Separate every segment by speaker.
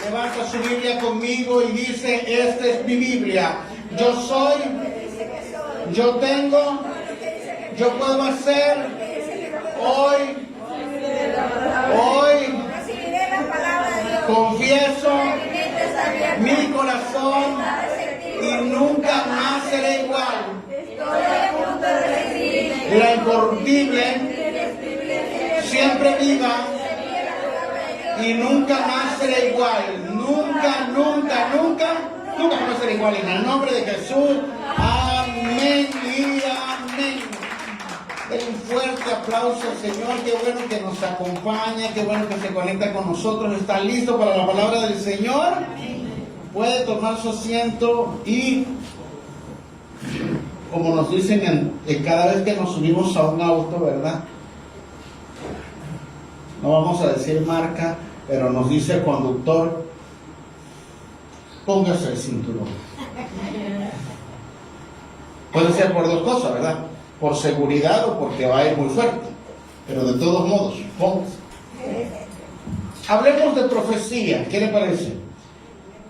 Speaker 1: Levanta su Biblia conmigo y dice, esta es mi Biblia. Yo soy, yo tengo, yo puedo hacer. Hoy confieso mi corazón y nunca más seré igual. La incorruptible siempre viva y nunca más será igual. Nunca más será igual. En el nombre de Jesús. Amén y amén. Den un fuerte aplauso al Señor. Qué bueno que nos acompaña. Qué bueno que se conecta con nosotros. ¿Está listo para la palabra del Señor? Puede tomar su asiento y, como nos dicen cada vez que nos subimos a un auto, ¿verdad? No vamos a decir marca, pero nos dice el conductor, póngase el cinturón. Puede ser por dos cosas, ¿verdad? Por seguridad o porque va a ir muy fuerte. Pero de todos modos, póngase. Hablemos de profecía, ¿qué le parece?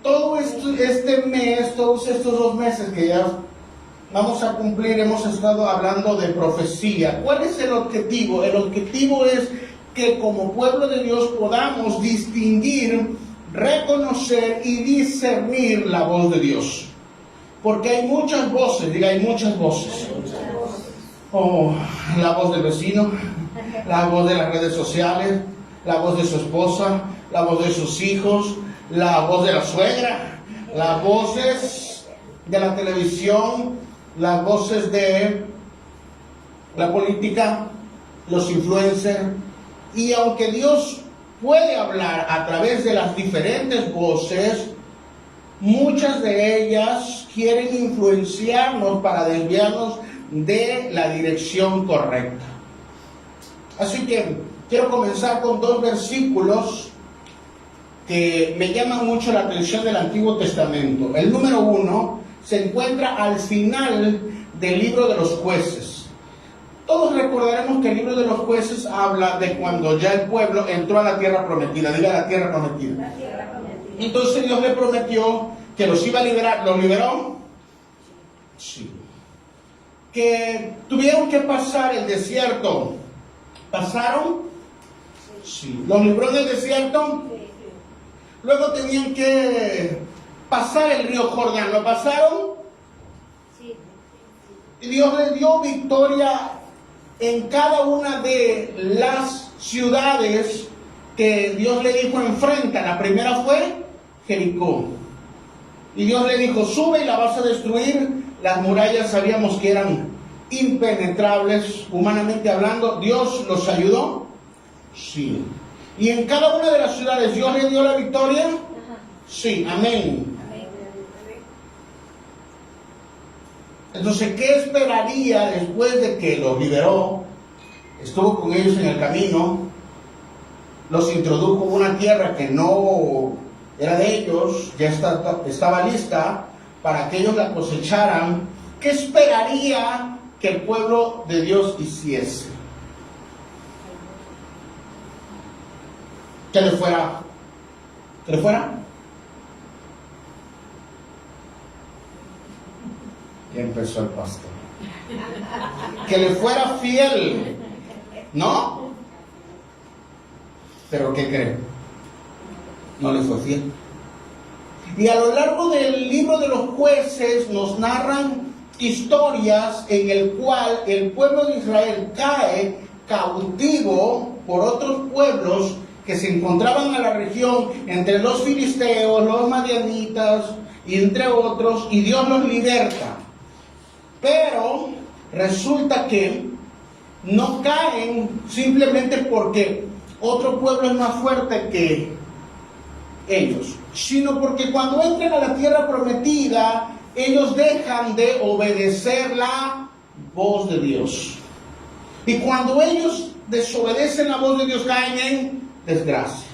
Speaker 1: Todo este mes, todos estos 2 meses que ya vamos a cumplir, hemos estado hablando de profecía. ¿Cuál es el objetivo? El objetivo es que como pueblo de Dios podamos distinguir, reconocer y discernir la voz de Dios. Porque hay muchas voces, diga, hay muchas voces. Oh, la voz del vecino, la voz de las redes sociales, la voz de su esposa, la voz de sus hijos, la voz de la suegra, las voces de la televisión, las voces de la política, los influencers. Y aunque Dios puede hablar a través de las diferentes voces, muchas de ellas quieren influenciarnos para desviarnos de la dirección correcta. Así que quiero comenzar con 2 versículos que me llaman mucho la atención del Antiguo Testamento. El número 1 se encuentra al final del libro de los Jueces. Todos recordaremos que el libro de los Jueces habla de cuando ya el pueblo entró a la tierra prometida. Diga, la tierra prometida.
Speaker 2: La tierra prometida.
Speaker 1: Entonces Dios le prometió que los iba a liberar. ¿Los liberó? Sí. Que tuvieron que pasar el desierto. ¿Pasaron? Sí. ¿Los libró del desierto? Luego tenían que pasar el río Jordán. ¿Lo pasaron?
Speaker 2: Sí.
Speaker 1: Y Dios les dio victoria en cada una de las ciudades que Dios le dijo enfrenta. La primera fue Jericó. Y Dios le dijo, sube y la vas a destruir. Las murallas sabíamos que eran impenetrables, humanamente hablando. ¿Dios los ayudó? Sí. ¿Y en cada una de las ciudades Dios le dio la victoria?
Speaker 2: Ajá.
Speaker 1: Sí, amén.
Speaker 2: Amén.
Speaker 1: Entonces, ¿qué esperaría después de que los liberó? Estuvo con ellos en el camino, los introdujo en una tierra que no era de ellos, ya estaba lista para que ellos la cosecharan. ¿Qué esperaría que el pueblo de Dios hiciese? ¿Que le fuera? ¿Que le fuera? Ya empezó el pastor. Que le fuera fiel, ¿no? Pero ¿qué cree? No le fue fiel. Y a lo largo del libro de los Jueces nos narran historias en el cual el pueblo de Israel cae cautivo por otros pueblos que se encontraban en la región, entre los filisteos, los madianitas, y entre otros, y Dios los liberta. Pero resulta que no caen simplemente porque otro pueblo es más fuerte que ellos, sino porque cuando entran a la tierra prometida, ellos dejan de obedecer la voz de Dios. Y cuando ellos desobedecen la voz de Dios, caen en desgracia.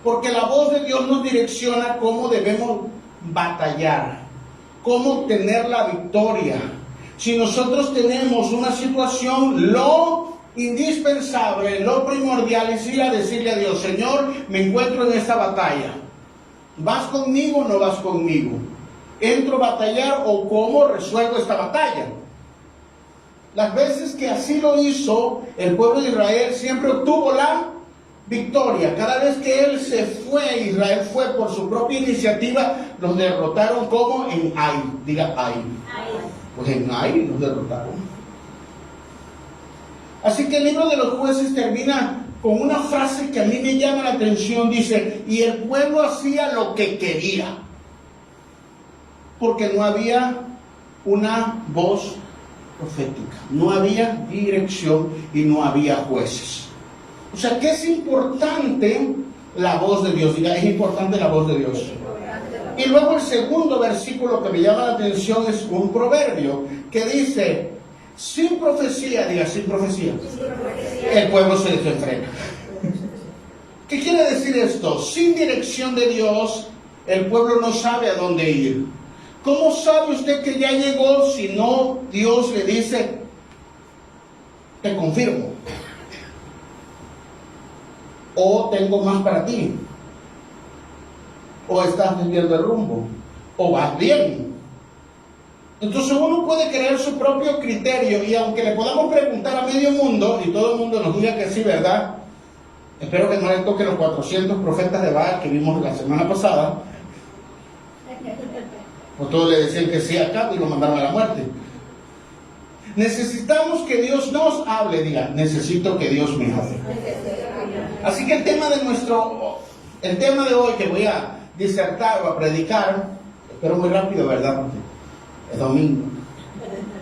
Speaker 1: Porque la voz de Dios nos direcciona cómo debemos batallar, cómo obtener la victoria. Si nosotros tenemos una situación, lo indispensable, lo primordial es ir a decirle a Dios, Señor, me encuentro en esta batalla. ¿Vas conmigo o no vas conmigo? ¿Entro a batallar o cómo resuelvo esta batalla? Las veces que así lo hizo el pueblo de Israel, siempre obtuvo la victoria. Cada vez que él se fue, Israel fue por su propia iniciativa, los derrotaron como en Ai. Diga Ai. Pues en Ai los derrotaron. Así que el libro de los Jueces termina con una frase que a mí me llama la atención. Dice, y el pueblo hacía lo que quería, porque no había una voz profética, no había dirección y no había jueces. O sea, que es importante la voz de Dios. Diga, es importante la voz de Dios. Y luego el segundo versículo que me llama la atención es un proverbio que dice, sin profecía, diga, sin profecía, el pueblo se desenfrena. ¿Qué quiere decir esto? Sin dirección de Dios, el pueblo no sabe a dónde ir. ¿Cómo sabe usted que ya llegó si no Dios le dice, te confirmo? O tengo más para ti. O estás desviando el rumbo. O vas bien. Entonces uno puede crear su propio criterio, y aunque le podamos preguntar a medio mundo y todo el mundo nos diga que sí, ¿verdad? Espero que no le toquen los 400 profetas de Baal que vimos la semana pasada. Pues todos le decían que sí acá y lo mandaron a la muerte. Necesitamos que Dios nos hable. Diga, necesito que Dios me hable. Así que el tema de hoy que voy a disertar o a predicar, espero muy rápido, ¿verdad? Porque es domingo,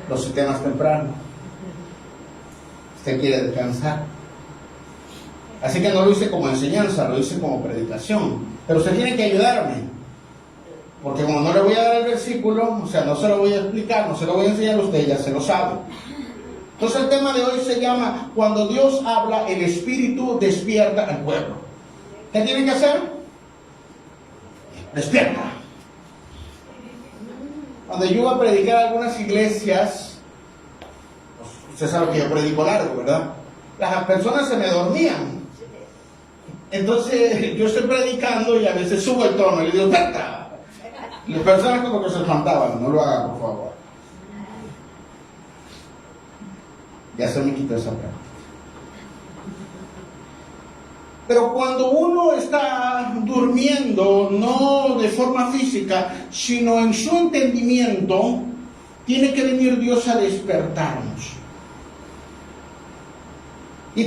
Speaker 1: los sistemas temprano, usted quiere descansar, así que no lo hice como enseñanza, lo hice como predicación, pero usted tiene que ayudarme, porque como no le voy a dar el versículo, o sea, no se lo voy a explicar, no se lo voy a enseñar a usted, ya se lo sabe. Entonces el tema de hoy se llama, cuando Dios habla, el Espíritu despierta al pueblo. ¿Qué tiene que hacer? Despierta. Cuando yo iba a predicar a algunas iglesias, pues, usted sabe que yo predico largo, ¿verdad? Las personas se me dormían. Entonces yo estoy predicando y a veces subo el tono y le digo, ¡despierta! Las personas como que se espantaban, no lo hagan, por favor. Ya se me quitó esa práctica. Pero cuando uno está durmiendo, no de forma física, sino en su entendimiento, tiene que venir Dios a despertarnos. Y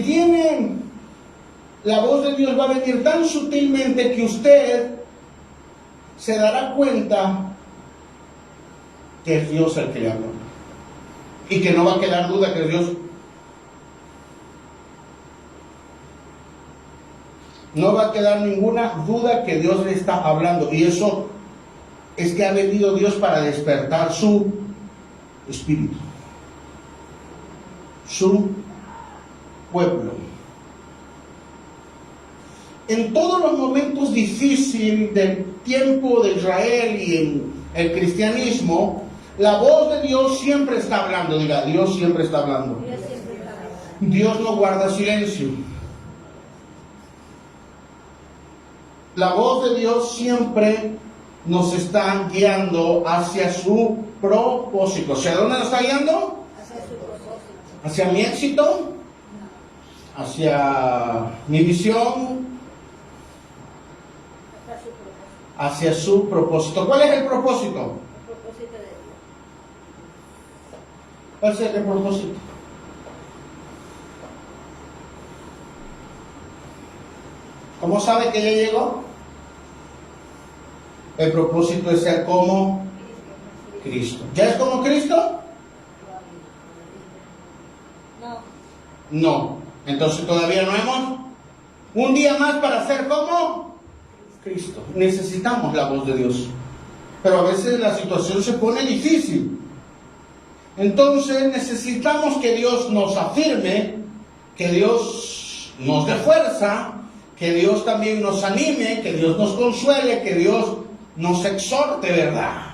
Speaker 1: la voz de Dios va a venir tan sutilmente que usted se dará cuenta que es Dios el que le habla. Y que no va a quedar duda que es Dios. No va a quedar ninguna duda que Dios le está hablando. Y eso es que ha venido Dios para despertar su espíritu, su pueblo. En todos los momentos difíciles del tiempo de Israel y en el cristianismo, la voz de Dios siempre está hablando. Diga, Dios siempre está hablando. Dios no guarda silencio. La voz de Dios siempre nos está guiando hacia su propósito. ¿Hacia dónde nos está guiando?
Speaker 2: Hacia su propósito.
Speaker 1: ¿Hacia mi éxito? ¿Hacia mi visión? Hacia su propósito. ¿Cuál es el propósito?
Speaker 2: El propósito de Dios.
Speaker 1: ¿Cuál es el propósito? ¿Cómo sabe que ya llegó? El propósito es ser como Cristo. ¿Ya es como Cristo?
Speaker 2: No.
Speaker 1: No. Entonces todavía no hemos. Un día más para ser como Cristo. Necesitamos la voz de Dios. Pero a veces la situación se pone difícil. Entonces necesitamos que Dios nos afirme, que Dios nos dé fuerza, que Dios también nos anime, que Dios nos consuele, que Dios nos exhorte, ¿verdad?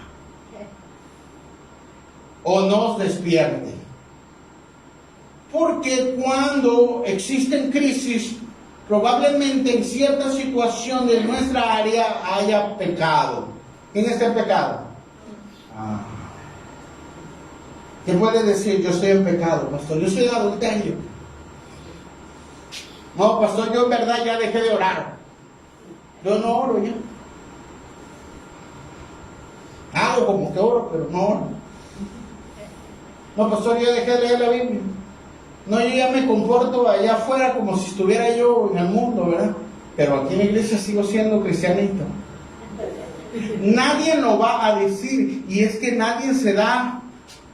Speaker 1: O nos despierte. Porque cuando existen crisis, probablemente en cierta situación de nuestra área haya pecado. ¿Quién está en pecado? ¿Qué puede decir? Yo estoy en pecado, pastor. Yo soy adulterio. No, pastor, yo en verdad ya dejé de orar. Yo no oro ya. Hago como que oro, pero no oro. No, pastor, yo dejé de leer la Biblia. No, yo ya me comporto allá afuera como si estuviera yo en el mundo, ¿verdad? Pero aquí en la iglesia sigo siendo cristianito. Nadie lo va a decir, y es que nadie se da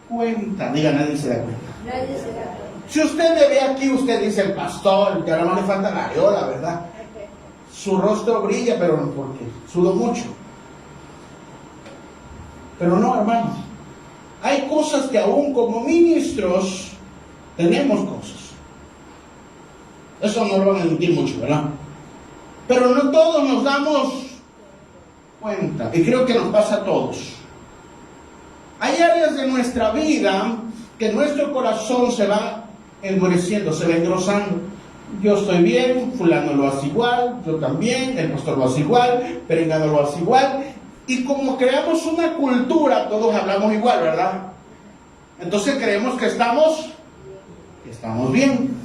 Speaker 1: cuenta. Diga, nadie se da cuenta.
Speaker 2: Nadie se da.
Speaker 1: Si usted me ve aquí, usted dice el pastor, que ahora no le falta la areola, ¿verdad? Su rostro brilla, pero no porque sudo mucho. Pero no, hermanos. Hay cosas que aún como ministros tenemos cosas. Eso no lo van a admitir mucho, ¿verdad? Pero no todos nos damos cuenta. Y creo que nos pasa a todos. Hay áreas de nuestra vida que nuestro corazón se va endureciendo, se va engrosando. Yo estoy bien, fulano lo hace igual, yo también, el pastor lo hace igual, perengano lo hace igual. Y como creamos una cultura, todos hablamos igual, ¿verdad? Entonces creemos que estamos bien.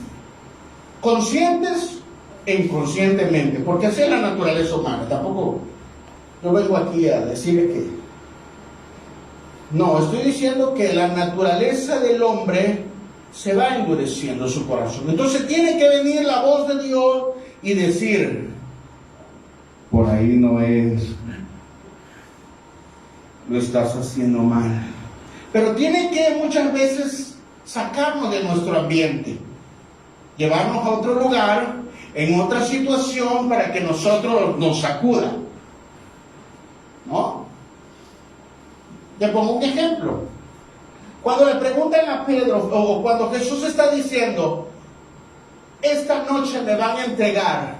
Speaker 1: Conscientes e inconscientemente, porque así es la naturaleza humana. Tampoco yo vengo aquí a decirle que... No, estoy diciendo que la naturaleza del hombre se va endureciendo su corazón. Entonces tiene que venir la voz de Dios y decir, por ahí no es, lo estás haciendo mal. Pero tiene que muchas veces sacarnos de nuestro ambiente, llevarnos a otro lugar, en otra situación, para que nosotros nos sacuda, ¿no? Le pongo un ejemplo. Cuando le preguntan a Pedro, o cuando Jesús está diciendo, esta noche me van a entregar,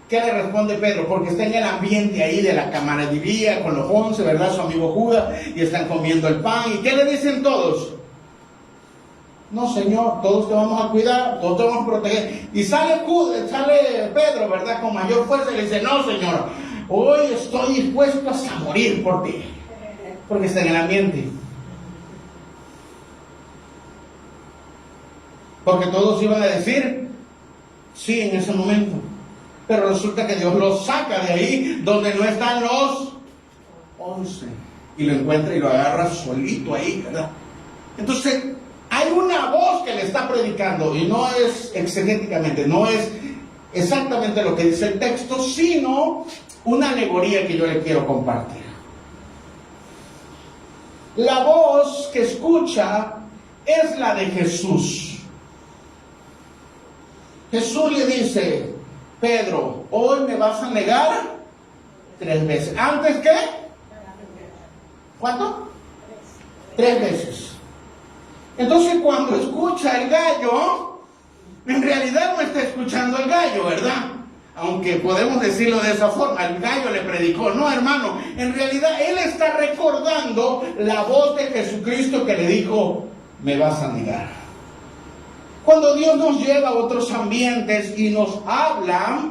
Speaker 1: ¿qué le responde Pedro? Porque está en el ambiente ahí de la camaradería con los 11, ¿verdad? Su amigo Judas, y están comiendo el pan. ¿Y qué le dicen todos? No, Señor, todos te vamos a cuidar, todos te vamos a proteger. Y sale Pedro, ¿verdad? Con mayor fuerza y le dice, no, Señor, hoy estoy dispuesto hasta morir por ti. Porque está en el ambiente. Porque todos iban a decir sí en ese momento. Pero resulta que Dios los saca de ahí donde no están los 11. Y lo encuentra y lo agarra solito ahí, ¿verdad? Entonces, hay una voz que le está predicando. Y no es exegéticamente, no es exactamente lo que dice el texto, sino una alegoría que yo le quiero compartir. La voz que escucha es la de Jesús. Jesús le dice, Pedro, hoy me vas a negar 3 veces. ¿Antes qué? ¿Cuánto? 3 veces. Entonces cuando escucha el gallo, en realidad no está escuchando el gallo, ¿verdad? Aunque podemos decirlo de esa forma, el gallo le predicó. No, hermano, en realidad él está recordando la voz de Jesucristo que le dijo, me vas a negar. Cuando Dios nos lleva a otros ambientes y nos habla,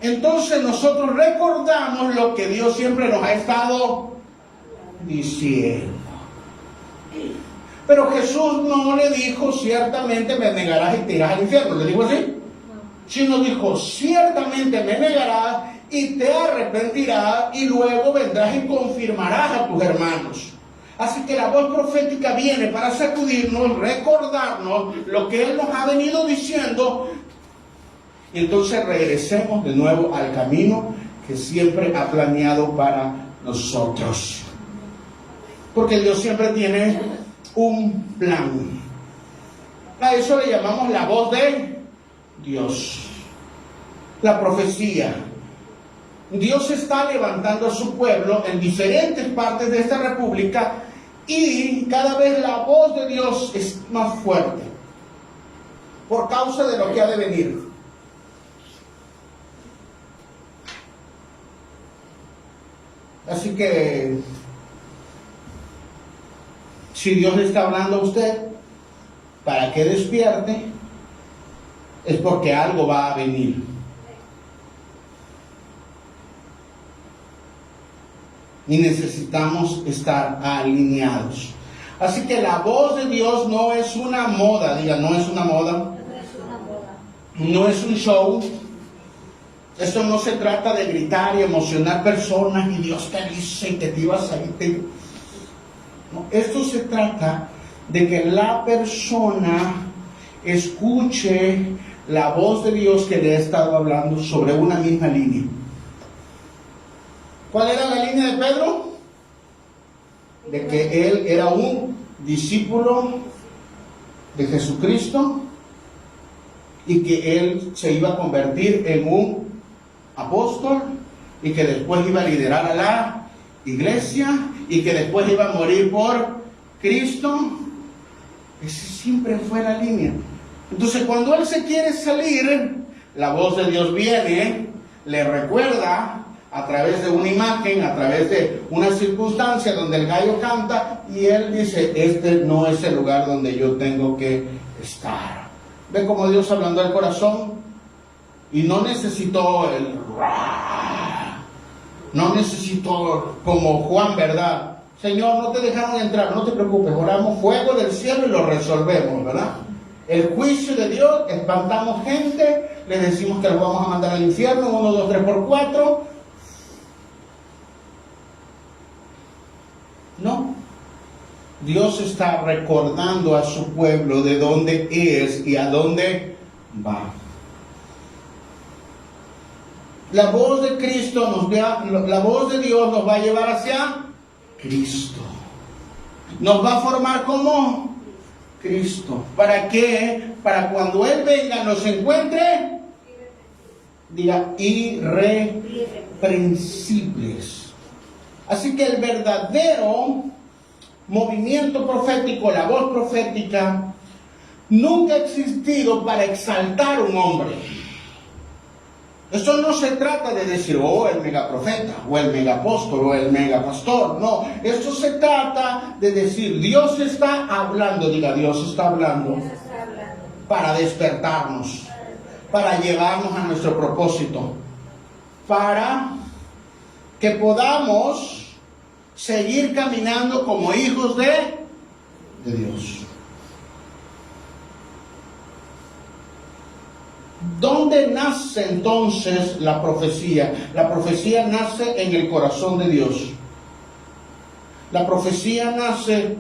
Speaker 1: entonces nosotros recordamos lo que Dios siempre nos ha estado diciendo. Pero Jesús no le dijo, ciertamente me negarás y te irás al infierno. ¿Le dijo así? Sino dijo, ciertamente me negarás y te arrepentirás y luego vendrás y confirmarás a tus hermanos. Así que la voz profética viene para sacudirnos, recordarnos lo que Él nos ha venido diciendo. Y entonces regresemos de nuevo al camino que siempre ha planeado para nosotros. Porque Dios siempre tiene un plan. A eso le llamamos la voz de Dios. La profecía. Dios está levantando a su pueblo en diferentes partes de esta república y cada vez la voz de Dios es más fuerte por causa de lo que ha de venir. Así que si Dios le está hablando a usted para que despierte, es porque algo va a venir. y necesitamos estar alineados. Así que la voz de Dios no es una moda, diga, no es una moda,
Speaker 2: No es una moda.
Speaker 1: no es un show. Esto no se trata de gritar y emocionar personas y Dios te dice y te tiras ahí. No, esto se trata de que la persona escuche la voz de Dios que le ha estado hablando sobre una misma línea. ¿Cuál era la línea de Pedro? De que él era un discípulo de Jesucristo y que él se iba a convertir en un apóstol y que después iba a liderar a la iglesia y que después iba a morir por Cristo. Esa siempre fue la línea. Entonces, cuando él se quiere salir, la voz de Dios viene, le recuerda a través de una imagen, a través de una circunstancia donde el gallo canta y él dice, este no es el lugar donde yo tengo que estar. ¿Ve cómo Dios hablando al corazón? Y no necesitó el... No necesitó como Juan, ¿verdad? Señor, no te dejaron entrar, no te preocupes, oramos fuego del cielo y lo resolvemos, ¿verdad? El juicio de Dios, espantamos gente, le decimos que los vamos a mandar al infierno, 1, 2, 3 por 4. No. Dios está recordando a su pueblo de dónde es y a dónde va. La voz de Cristo la voz de Dios nos va a llevar hacia Cristo. Nos va a formar como Cristo. ¿Para qué? Para cuando Él venga nos encuentre, diga, irreprensibles. Así que el verdadero movimiento profético, la voz profética, nunca ha existido para exaltar a un hombre. Esto no se trata de decir, oh, el megaprofeta, o el megapóstol, o el megapastor. No, esto se trata de decir, Dios está hablando, diga, Dios está hablando, para despertarnos, para llevarnos a nuestro propósito, para que podamos seguir caminando como hijos de Dios. ¿Dónde nace entonces la profecía? La profecía nace en el corazón de Dios. La profecía nace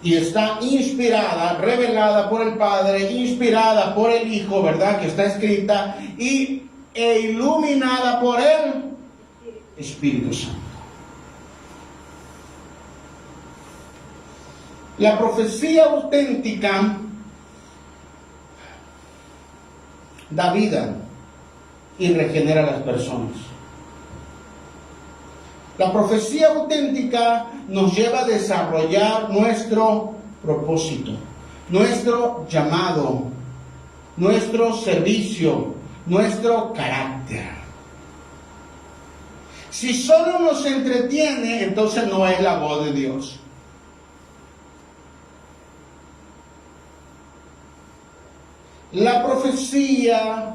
Speaker 1: y está inspirada, revelada por el Padre, inspirada por el Hijo, ¿verdad? Que está escrita, e iluminada por el Espíritu Santo. La profecía auténtica da vida y regenera a las personas. La profecía auténtica nos lleva a desarrollar nuestro propósito, nuestro llamado, nuestro servicio, nuestro carácter. Si solo nos entretiene, entonces no es la voz de Dios. La profecía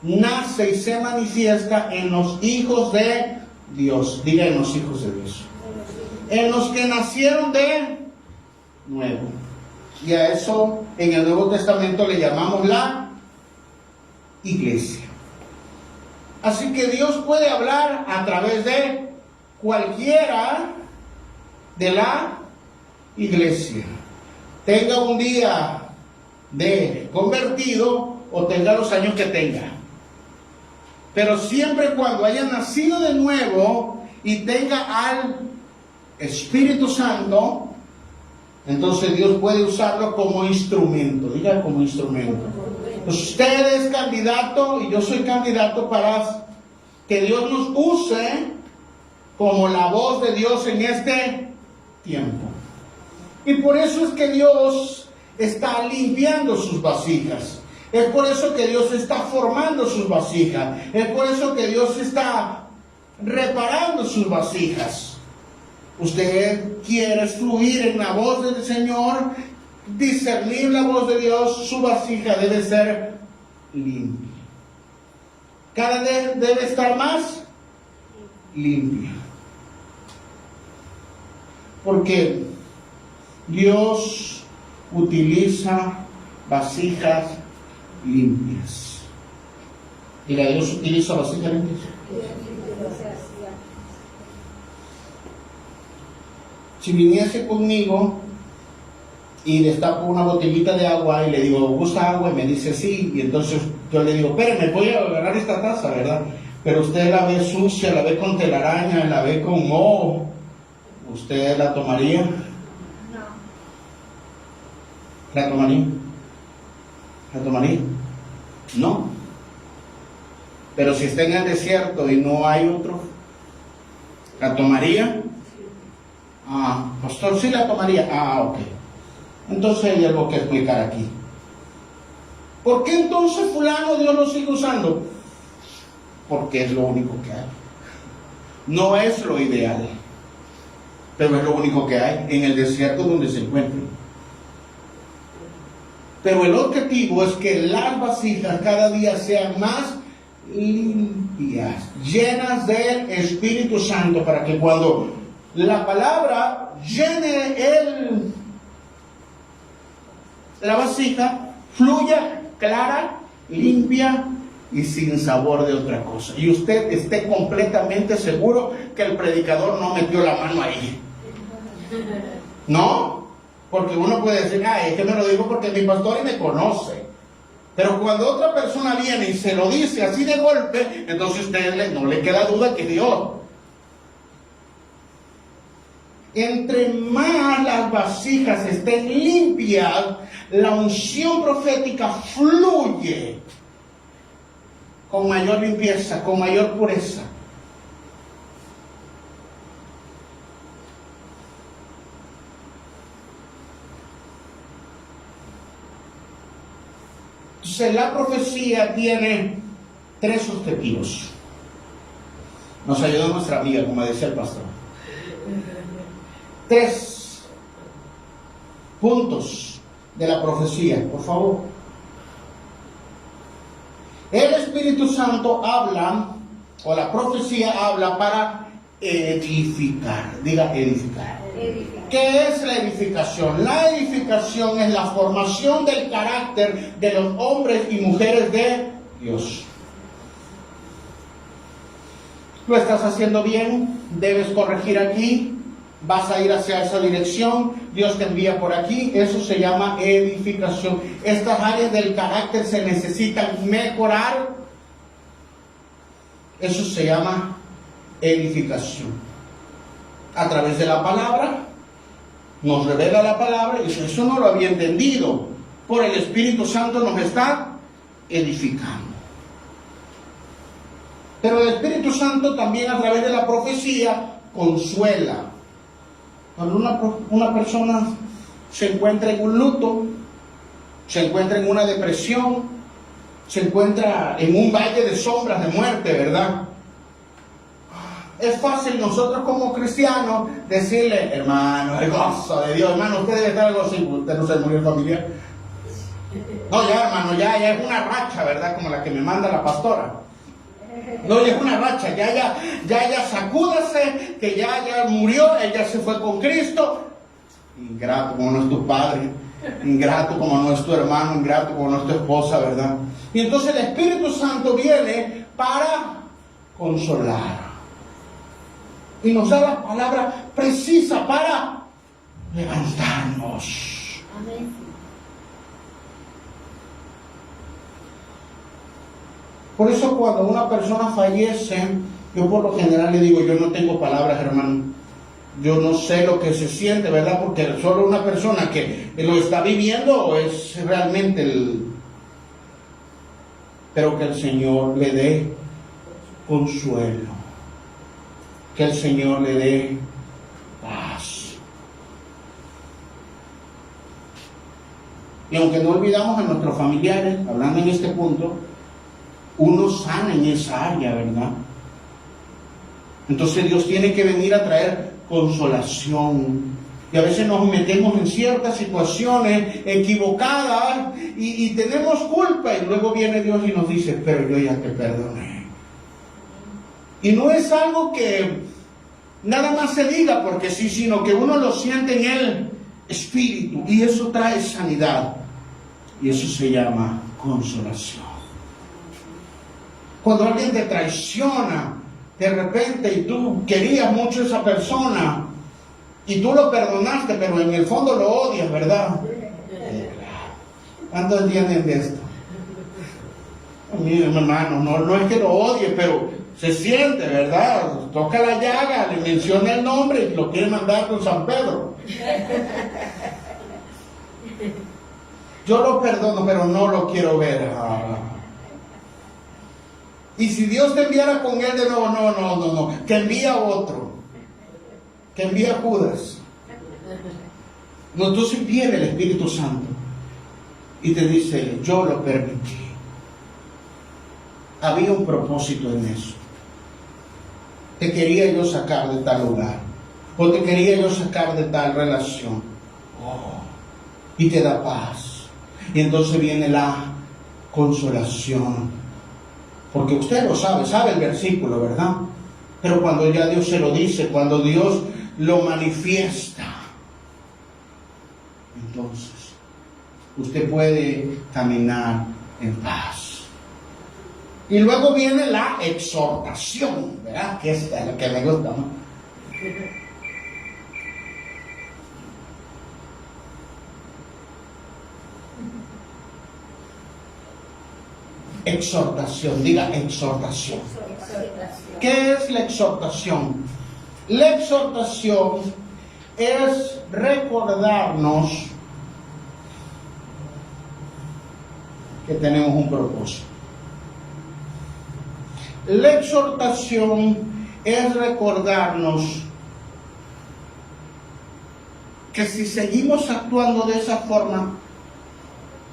Speaker 1: nace y se manifiesta en los hijos de Dios. Diga, en los hijos de Dios. En los que nacieron de nuevo. Y a eso en el Nuevo Testamento le llamamos la iglesia. Así que Dios puede hablar a través de cualquiera de la iglesia. Tenga un día de convertido o tenga los años que tenga, pero siempre cuando haya nacido de nuevo y tenga al Espíritu Santo, entonces Dios puede usarlo como instrumento. Diga, como instrumento. Pues usted es candidato y yo soy candidato para que Dios nos use como la voz de Dios en este tiempo. Y por eso es que Dios está limpiando sus vasijas. Es por eso que Dios está formando sus vasijas. Es por eso que Dios está reparando sus vasijas. Usted quiere fluir en la voz del Señor, discernir la voz de Dios, su vasija debe ser limpia. Cada vez debe estar más limpia. Porque Dios utiliza vasijas limpias. Diga, Dios utiliza vasijas limpias. Si viniese conmigo y destapo una botellita de agua y le digo, ¿gusta agua? Y me dice sí, y entonces yo le digo, espérame, voy a agarrar esta taza, ¿verdad? Pero usted la ve sucia, la ve con telaraña, la ve con moho, ¿usted la tomaría?
Speaker 2: No.
Speaker 1: ¿La tomaría? ¿La tomaría? No. Pero si está en el desierto y no hay otro, ¿la tomaría? Ah, pastor, sí la tomaría. Ah, ok. Entonces hay algo que explicar aquí. ¿Por qué entonces fulano Dios lo sigue usando? Porque es lo único que hay. No es lo ideal, pero es lo único que hay en el desierto donde se encuentren. Pero el objetivo es que las vasijas cada día sean más limpias, llenas del Espíritu Santo, para que cuando la palabra llene la vasija, fluya clara, limpia y sin sabor de otra cosa. Y usted esté completamente seguro que el predicador no metió la mano ahí. ¿No? Porque uno puede decir, es que me lo dijo porque es mi pastor y me conoce. Pero cuando otra persona viene y se lo dice así de golpe, entonces a usted no le queda duda que Dios. Entre más las vasijas estén limpias, la unción profética fluye con mayor limpieza, con mayor pureza. Entonces la profecía tiene 3 objetivos. Nos ayudó nuestra amiga, como decía el pastor. 3 puntos de la profecía, por favor. El Espíritu Santo habla, o la profecía habla para edificar. Diga edificar. ¿Qué es la edificación? La edificación es la formación del carácter de los hombres y mujeres de Dios. Lo estás haciendo bien, debes corregir aquí, vas a ir hacia esa dirección, Dios te envía por aquí, eso se llama edificación. Estas áreas del carácter se necesitan mejorar, eso se llama edificación. A través de la palabra, nos revela la palabra, y eso no lo había entendido, por el Espíritu Santo nos está edificando. Pero el Espíritu Santo también a través de la profecía consuela. Cuando una persona se encuentra en un luto, se encuentra en una depresión, se encuentra en un valle de sombras de muerte, ¿verdad? Es fácil nosotros como cristianos decirle, hermano, el gozo de Dios, hermano, usted debe estar algo así, usted no se murió familiar. No, ya hermano, ya es una racha, ¿verdad? Como la que me manda la pastora. No, ya es una racha, ya sacúdase, que ya murió, ella se fue con Cristo. Ingrato como no es tu padre, ingrato como no es tu hermano, ingrato como no es tu esposa, ¿verdad? Y entonces el Espíritu Santo viene para consolar. Y nos da la palabra precisa para levantarnos.
Speaker 2: Amén.
Speaker 1: Por eso cuando una persona fallece, yo por lo general le digo, yo no tengo palabras, hermano. Yo no sé lo que se siente, ¿verdad? Porque solo una persona que lo está viviendo es realmente pero que el Señor le dé consuelo. Que el Señor le dé paz. Y aunque no olvidamos a nuestros familiares, hablando en este punto, uno sana en esa área, ¿verdad? Entonces Dios tiene que venir a traer consolación. Y a veces nos metemos en ciertas situaciones equivocadas y tenemos culpa, y luego viene Dios y nos dice, pero yo ya te perdoné. Y no es algo que nada más se diga porque sí, sino que uno lo siente en el espíritu y eso trae sanidad. Y eso se llama consolación. Cuando alguien te traiciona de repente y tú querías mucho a esa persona y tú lo perdonaste, pero en el fondo lo odias, ¿verdad? ¿Cuántos entienden de esto? Miren, hermano, no es que lo odie, pero se siente, ¿verdad? Toca la llaga, le menciona el nombre y lo quiere mandar con San Pedro. Yo lo perdono, pero no lo quiero ver. Y si Dios te enviara con él de nuevo, no, que envía a otro, que envía a Judas. No, entonces viene el Espíritu Santo y te dice, yo lo permití. Había un propósito en eso. Te quería yo sacar de tal lugar, o te quería yo sacar de tal relación. Y te da paz. Y entonces viene la consolación. Porque usted lo sabe el versículo, ¿verdad? Pero cuando ya Dios se lo dice, cuando Dios lo manifiesta, entonces usted puede caminar en paz. Y luego viene la exhortación, ¿verdad? Que es lo que me gusta, ¿no? Exhortación, diga exhortación. ¿Qué es la exhortación? La exhortación es recordarnos que tenemos un propósito. La exhortación es recordarnos que si seguimos actuando de esa forma,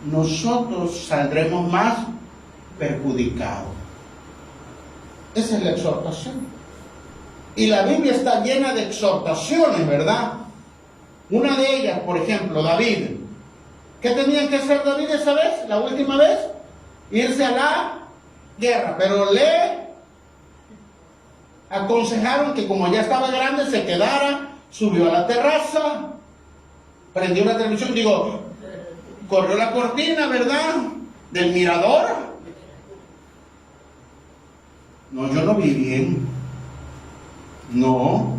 Speaker 1: nosotros saldremos más perjudicados. Esa es la exhortación. Y la Biblia está llena de exhortaciones, ¿verdad? Una de ellas, por ejemplo, David. ¿Qué tenía que hacer David esa vez? La última vez, irse a la guerra. Pero le aconsejaron que como ya estaba grande se quedara, subió a la terraza, prendió la televisión, corrió la cortina, ¿verdad? Del mirador. No, yo no vi bien. No.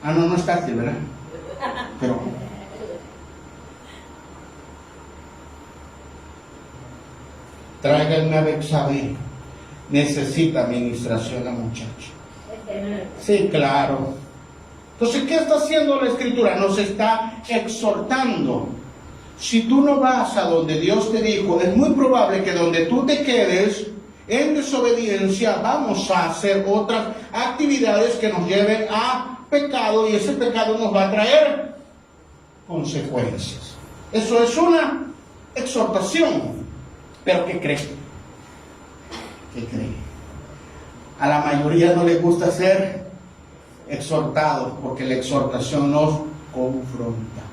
Speaker 1: No está aquí, ¿verdad? Pero tráiganme a Betsabé. Necesita administración la muchacha. Sí, claro. Entonces, ¿qué está haciendo la Escritura? Nos está exhortando. Si tú no vas a donde Dios te dijo, es muy probable que donde tú te quedes en desobediencia, vamos a hacer otras actividades que nos lleven a pecado y ese pecado nos va a traer consecuencias. Eso es una exhortación. Pero ¿qué cree? ¿Qué cree? A la mayoría no les gusta ser exhortados porque la exhortación nos confronta.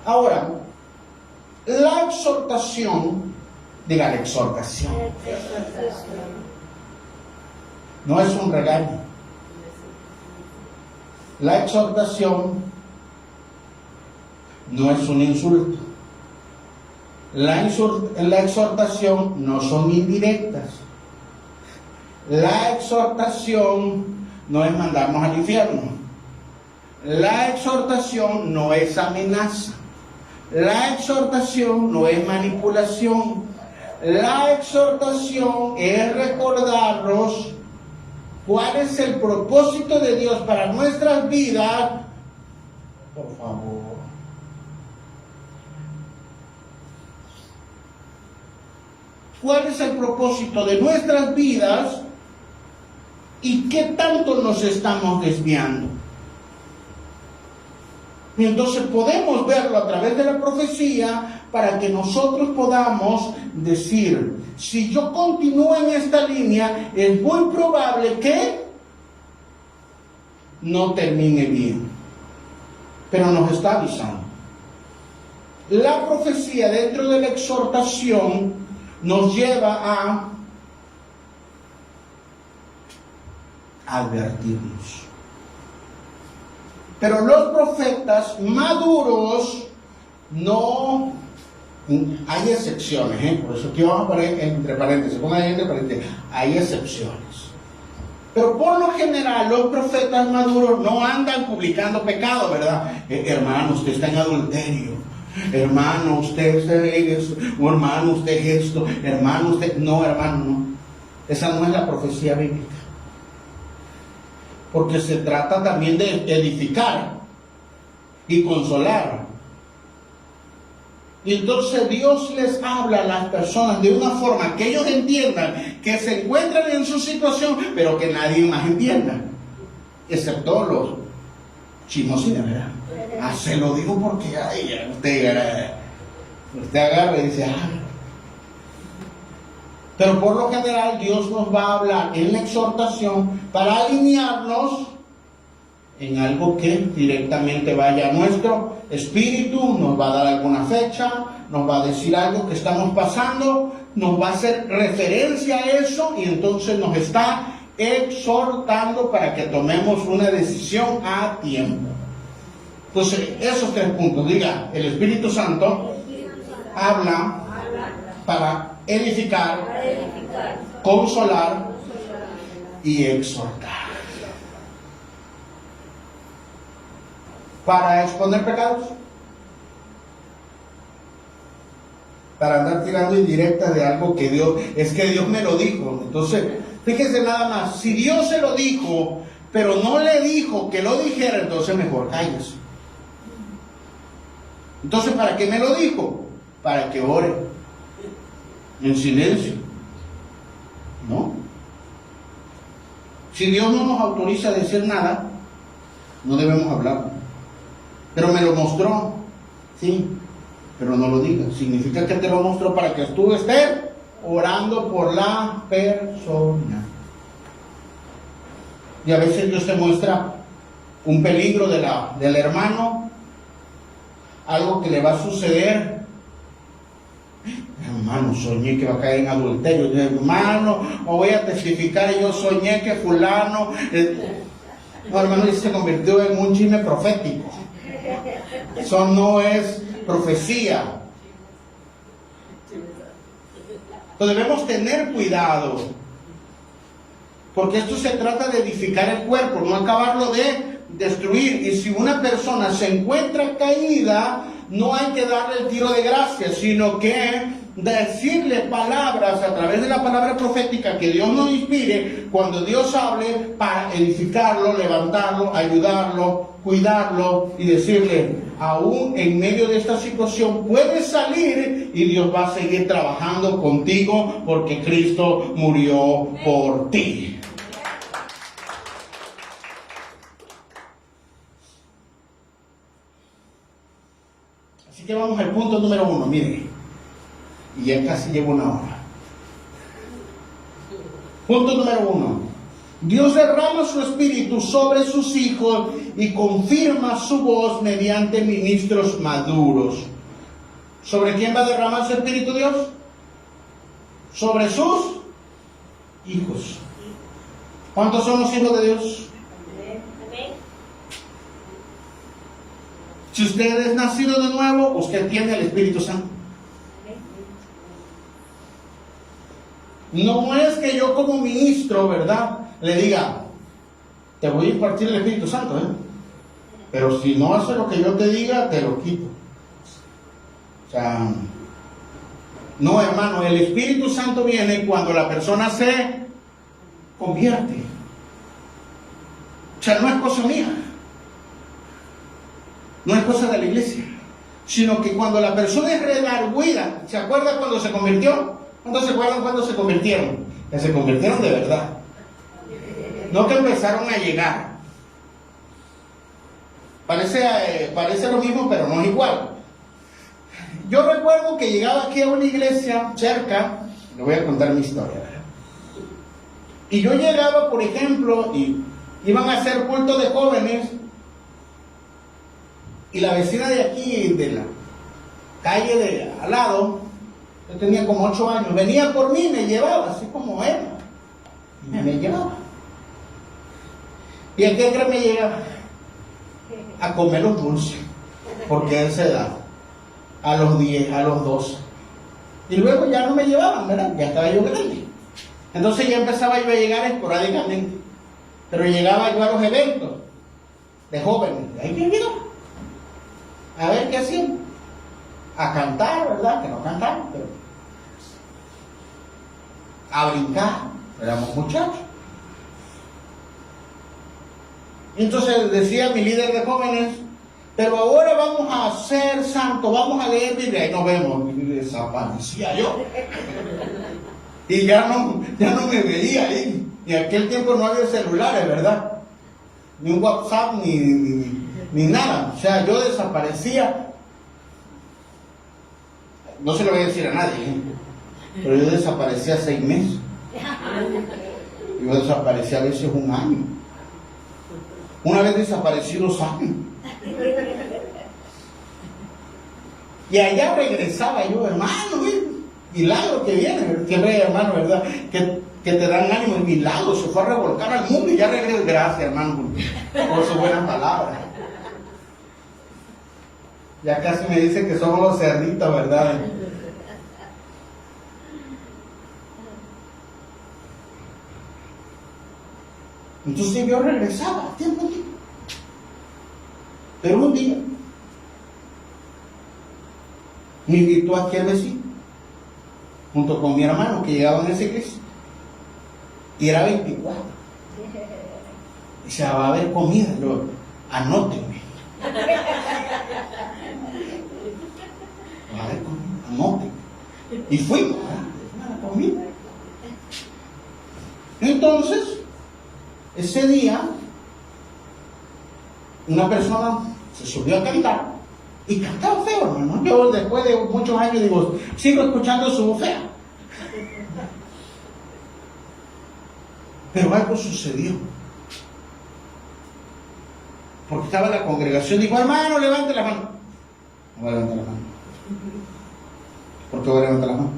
Speaker 1: Ahora, la exhortación, diga la exhortación, no es un regaño. La exhortación no es un insulto. La exhortación no son indirectas. La exhortación no es mandarnos al infierno. La exhortación no es amenaza. La exhortación no es manipulación. La exhortación es recordarnos cuál es el propósito de Dios para nuestras vidas. Por favor. ¿Cuál es el propósito de nuestras vidas y qué tanto nos estamos desviando? Y entonces podemos verlo a través de la profecía para que nosotros podamos decir, si yo continúo en esta línea, es muy probable que no termine bien. Pero nos está avisando. La profecía dentro de la exhortación nos lleva a advertirnos. Pero los profetas maduros no, hay excepciones, por eso aquí vamos a poner entre paréntesis, pongan ahí entre paréntesis, hay excepciones. Pero por lo general los profetas maduros no andan publicando pecado, ¿verdad? Hermano, usted está en adulterio. Hermano, usted es eso. O hermano, usted es esto. Hermano, usted... No, hermano, no. Esa no es la profecía bíblica. Porque se trata también de edificar y consolar. Y entonces Dios les habla a las personas de una forma que ellos entiendan que se encuentran en su situación, pero que nadie más entienda, excepto los chismosines, ¿verdad? Se lo digo porque ay, usted agarra y dice, Pero por lo general Dios nos va a hablar en la exhortación para alinearnos en algo que directamente vaya a nuestro espíritu, nos va a dar alguna fecha, nos va a decir algo que estamos pasando, nos va a hacer referencia a eso y entonces nos está exhortando para que tomemos una decisión a tiempo. Entonces, esos 3 puntos, diga, el Espíritu Santo habla para edificar, consolar y exhortar. Para exponer pecados, para andar tirando indirectas de algo que Dios, es que Dios me lo dijo. Entonces, fíjese nada más, si Dios se lo dijo, pero no le dijo que lo dijera, entonces mejor cállese. Entonces, ¿para qué me lo dijo? Para que ore en silencio, ¿no? Si Dios no nos autoriza a decir nada, no debemos hablar. Pero me lo mostró, sí, pero no lo digas. Significa que te lo mostró para que tú estés orando por la persona. Y a veces Dios te muestra un peligro del hermano, algo que le va a suceder. Hermano, soñé que va a caer en adulterio. Hermano, o voy a testificar y yo soñé que fulano... No, hermano, y se convirtió en un chisme profético. Eso no es profecía. Entonces debemos tener cuidado, porque esto se trata de edificar el cuerpo, no acabarlo de destruir. Y si una persona se encuentra caída, no hay que darle el tiro de gracia, sino que decirle palabras a través de la palabra profética que Dios nos inspire, cuando Dios hable, para edificarlo, levantarlo, ayudarlo, cuidarlo y decirle, aún en medio de esta situación puedes salir y Dios va a seguir trabajando contigo porque Cristo murió por ti. Así que vamos al punto número 1, mire, y ya casi llevo una hora. Punto número 1. Dios derrama su espíritu sobre sus hijos y confirma su voz mediante ministros maduros. ¿Sobre quién va a derramar su espíritu Dios? Sobre sus hijos. ¿Cuántos son los hijos de Dios? Si usted es nacido de nuevo, usted tiene el Espíritu Santo. No es que yo como ministro, ¿verdad?, le diga, te voy a impartir el Espíritu Santo, pero si no hace lo que yo te diga, te lo quito. O sea, no, hermano, el Espíritu Santo viene cuando la persona se convierte. O sea, no es cosa mía, no es cosa de la iglesia, sino que cuando la persona es redarguida. ¿Se acuerda cuando se convirtió? ¿Cuántos se acuerdan cuando se convirtieron? Que se convirtieron de verdad. No que empezaron a llegar. Parece lo mismo, pero no es igual. Yo recuerdo que llegaba aquí a una iglesia cerca, le voy a contar mi historia, ¿verdad? Y yo llegaba, por ejemplo, y iban a hacer culto de jóvenes, y la vecina de aquí, de la calle de al lado, Yo tenía como 8 años. Venía por mí y me llevaba, así como él. Me llevaba. ¿Y a qué crees me llevaba? A comer los dulces. Porque a esa edad, a los 10, a los 12. Y luego ya no me llevaban, ¿verdad? Ya estaba yo grande. Entonces ya empezaba yo a llegar esporádicamente. Pero llegaba yo a los eventos de jóvenes. Ahí me llegaba. A ver qué hacían. A cantar, ¿verdad? Que no cantaban, pero a brincar. Éramos muchachos. Entonces decía mi líder de jóvenes, pero ahora vamos a ser santos, vamos a leer Biblia. Y nos vemos. Y desaparecía yo. Y ya no me veía ahí. Y en aquel tiempo no había celulares, ¿verdad? Ni un WhatsApp, ni nada. O sea, yo desaparecía. No se lo voy a decir a nadie, ¿eh? Pero yo desaparecía 6 meses. Yo desaparecía a veces 1 año. Una vez desaparecí 2 años. Y allá regresaba yo, hermano, milagro que viene, siempre hay hermano, ¿verdad? Que te dan ánimo, el milagro se fue a revolcar al mundo y ya regresó. Gracias, hermano, por su buena palabra. Ya casi me dicen que somos los cerditos, ¿verdad? Entonces yo regresaba, tiempo en tiempo. Pero un día me invitó aquí al vecino, junto con mi hermano que llegaba en esa iglesia. Y era 24. Dice, va a haber comida, anótenme. Va a haber comida, anótenme. Y fuimos a la comida. Entonces, ese día, una persona se subió a cantar y cantaba feo, hermano. Yo después de muchos años digo, sigo escuchando su voz fea. Pero algo sucedió. Porque estaba la congregación, dijo, hermano, levante la mano. No voy a levantar la mano. ¿Por qué voy a levantar la mano?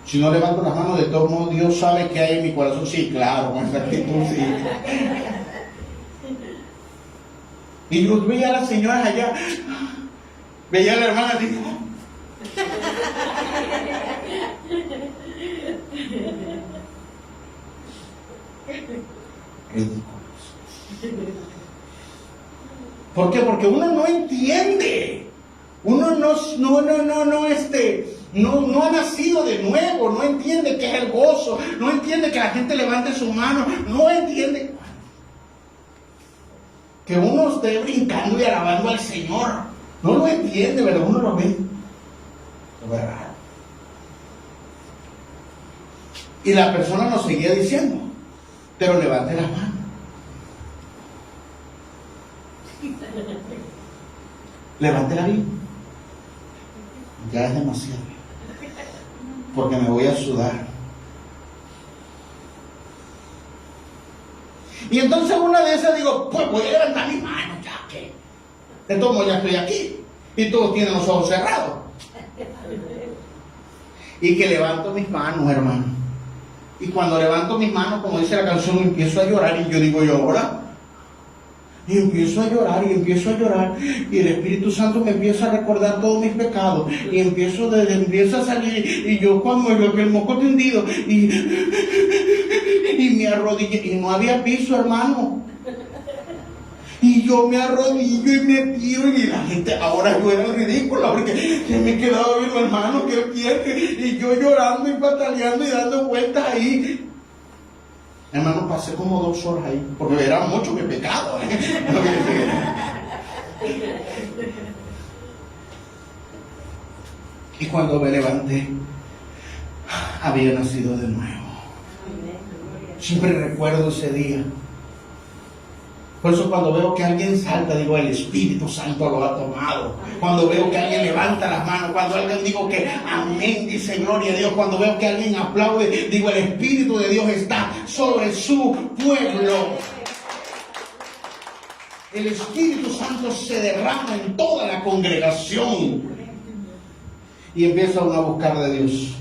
Speaker 1: Si no levanto las manos, de todos modos, Dios sabe qué hay en mi corazón. Sí, claro, con esa actitud, sí. Y yo veía a las señoras allá, veía a la hermana así. ¿Por qué? Porque uno no entiende. Uno no ha nacido de nuevo, no entiende qué es el gozo, no entiende que la gente levante su mano, no entiende que uno esté brincando y alabando al Señor. No lo entiende, ¿verdad? Uno lo ve. Lo ve raro. Y la persona nos seguía diciendo, pero levante la mano. Levante la Biblia. Ya es demasiado. Porque me voy a sudar. Y entonces una de esas digo, pues voy a levantar mis manos, ya que de todo modo ya estoy aquí. Y todos tienen los ojos cerrados. Y que levanto mis manos, hermano. Y cuando levanto mis manos, como dice la canción, empiezo a llorar. Y yo digo, ¿y ahora? Y empiezo a llorar, y empiezo a llorar, y el Espíritu Santo me empieza a recordar todos mis pecados, y empieza a salir, y yo cuando veo que el moco tendido, y me arrodillé, y no había piso, hermano. Y yo me arrodillo y me tiro, y la gente, ahora yo era ridículo, porque se me quedaba viendo, hermano, que él quiere, y yo llorando y pataleando y dando vueltas ahí. Hermano, pasé como 2 horas ahí, porque era mucho mi pecado, Y cuando me levanté, había nacido de nuevo. Siempre recuerdo ese día. Por eso cuando veo que alguien salta, digo, el Espíritu Santo lo ha tomado. Cuando veo que alguien levanta las manos, cuando alguien digo que amén, dice gloria a Dios. Cuando veo que alguien aplaude, digo, el Espíritu de Dios está sobre su pueblo. El Espíritu Santo se derrama en toda la congregación. Y empieza uno a buscar de Dios.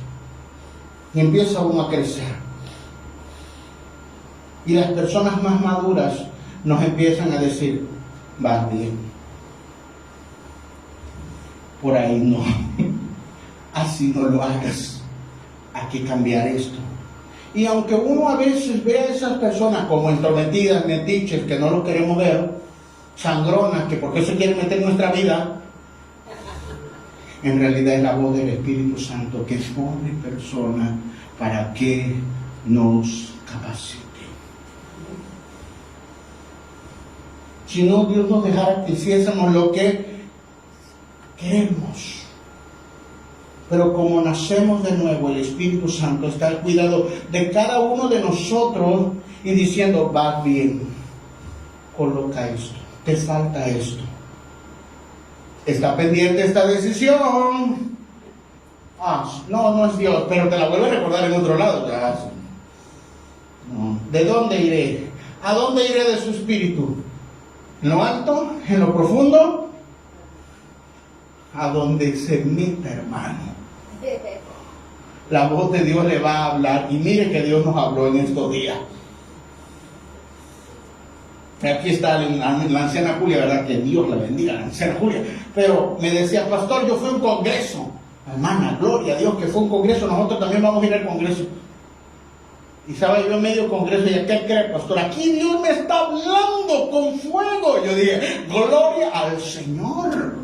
Speaker 1: Y empieza uno a crecer. Y las personas más maduras nos empiezan a decir, va bien. Por ahí no. Así no lo hagas. Hay que cambiar esto. Y aunque uno a veces ve a esas personas como entrometidas, metiches, que no lo queremos ver, sangronas, que porque se quieren meter en nuestra vida, en realidad es la voz del Espíritu Santo que pone persona para que nos capacite. Si no, Dios nos dejara que hiciésemos lo que queremos. Pero como nacemos de nuevo, el Espíritu Santo está al cuidado de cada uno de nosotros y diciendo, vas bien, coloca esto, te falta esto. Está pendiente esta decisión. No es Dios, pero te la vuelvo a recordar en otro lado. No. ¿De dónde iré? ¿A dónde iré de su Espíritu? ¿En lo alto? ¿En lo profundo? A donde se meta, hermano. La voz de Dios le va a hablar. Y mire que Dios nos habló en estos días. Aquí está la anciana Julia, ¿verdad? Que Dios la bendiga, la anciana Julia. Pero me decía, pastor, yo fui a un congreso. Hermana, gloria a Dios que fue un congreso. Nosotros también vamos a ir al congreso. Y estaba yo en medio congreso. ¿Y qué cree, pastor? Aquí Dios me está hablando con fuego. Yo dije, gloria al Señor.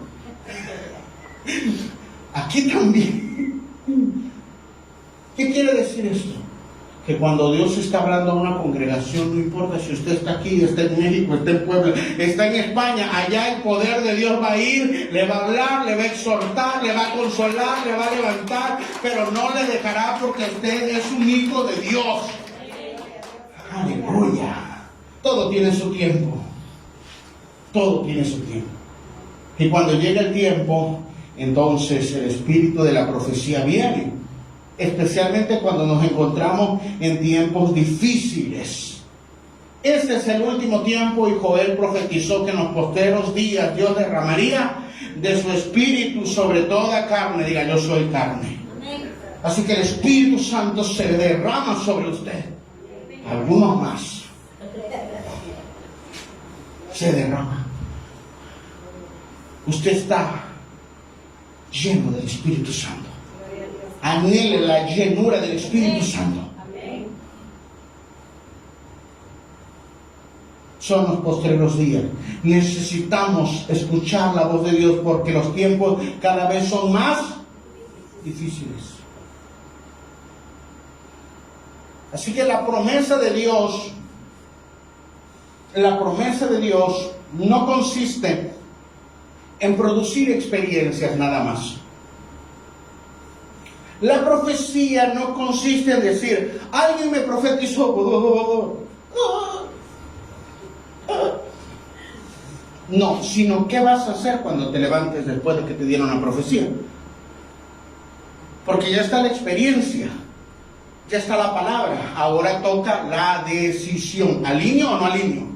Speaker 1: Aquí también. ¿Qué quiere decir esto? Que cuando Dios está hablando a una congregación, no importa si usted está aquí, está en México, está en Puebla, está en España, allá el poder de Dios va a ir, le va a hablar, le va a exhortar, le va a consolar, le va a levantar, pero no le dejará porque usted es un hijo de Dios. Aleluya. Todo tiene su tiempo. Todo tiene su tiempo. Y cuando llega el tiempo, entonces el espíritu de la profecía viene. Especialmente cuando nos encontramos en tiempos difíciles. Este es el último tiempo y Joel profetizó que en los posteros días Dios derramaría de su espíritu sobre toda carne. Diga, yo soy carne. Así que el Espíritu Santo se derrama sobre usted. Algunos más. Se derrama. Usted está lleno del Espíritu Santo. Anhele la llenura del Espíritu Santo. Son los postreros días. Necesitamos escuchar la voz de Dios porque los tiempos cada vez son más difíciles. Así que la promesa de Dios no consiste en producir experiencias nada más. La profecía no consiste en decir, alguien me profetizó. No, sino qué vas a hacer cuando te levantes después de que te dieron la profecía. Porque ya está la experiencia, ya está la palabra. Ahora toca la decisión. ¿Alineo o no alineo?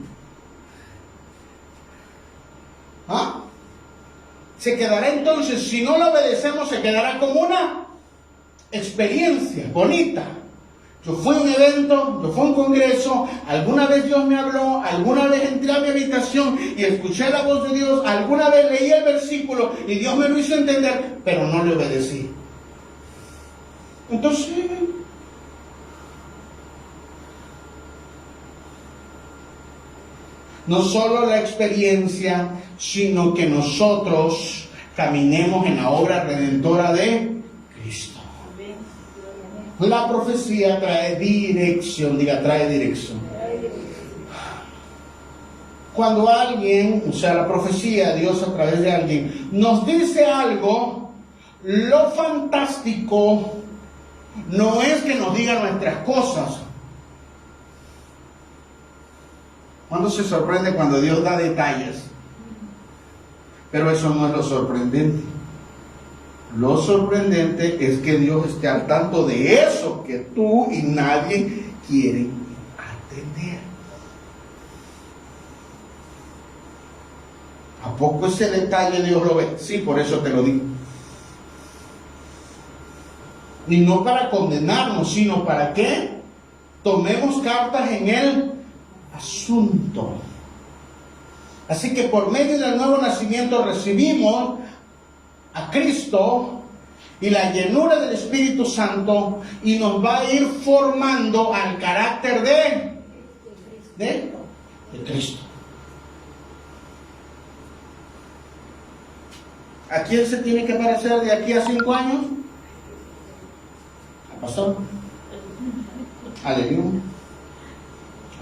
Speaker 1: Se quedará entonces, si no lo obedecemos, se quedará como una experiencia bonita. Yo fui a un evento, yo fui a un congreso, alguna vez Dios me habló, alguna vez entré a mi habitación y escuché la voz de Dios, alguna vez leí el versículo y Dios me lo hizo entender, pero no le obedecí. Entonces, no solo la experiencia, sino que nosotros caminemos en la obra redentora de Cristo. La profecía trae dirección, trae dirección. Cuando alguien, o sea, la profecía, Dios a través de alguien, nos dice algo, lo fantástico no es que nos diga nuestras cosas. ¿Cuándo se sorprende cuando Dios da detalles? Pero eso no es lo sorprendente. Lo sorprendente es que Dios esté al tanto de eso que tú y nadie quieren atender. ¿A poco ese detalle Dios lo ve? Sí, por eso te lo digo. y no para condenarnos, sino para que tomemos cartas en el asunto. Así que por medio del nuevo nacimiento recibimos a Cristo y la llenura del Espíritu Santo, y nos va a ir formando al carácter de Cristo. ¿A quién se tiene que parecer de aquí a 5 años? Al pastor. Aleluya.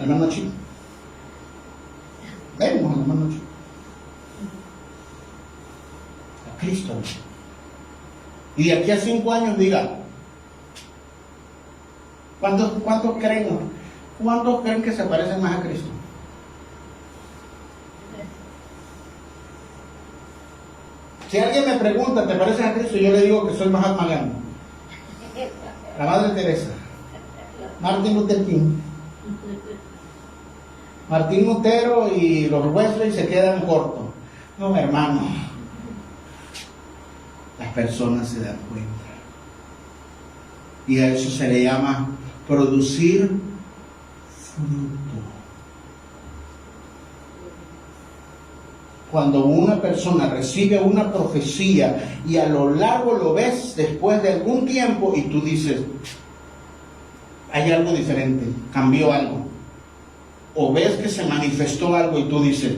Speaker 1: Hermano Chico. Vemos al hermano Chico. A Cristo. Y de aquí a 5 años, diga, ¿cuántos creen que se parecen más a Cristo? Si alguien me pregunta, ¿te pareces a Cristo? Yo le digo que soy Mahatma Gandhi, la Madre Teresa, Martin Luther King, Martín Lutero y los Wesley se quedan cortos. No, hermano, las personas se dan cuenta. Y a eso se le llama producir fruto. Cuando una persona recibe una profecía y a lo largo lo ves después de algún tiempo y tú dices, hay algo diferente, cambió algo. O ves que se manifestó algo y tú dices,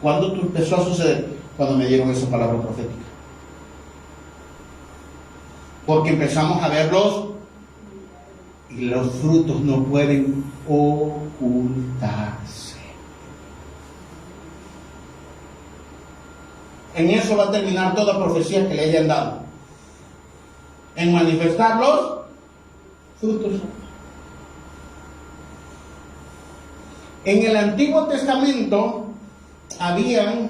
Speaker 1: ¿cuándo empezó a suceder? Cuando me dieron esa palabra profética. Porque empezamos a verlos y los frutos no pueden ocultarse. En eso va a terminar toda profecía que le hayan dado. En manifestar los frutos. En el Antiguo Testamento habían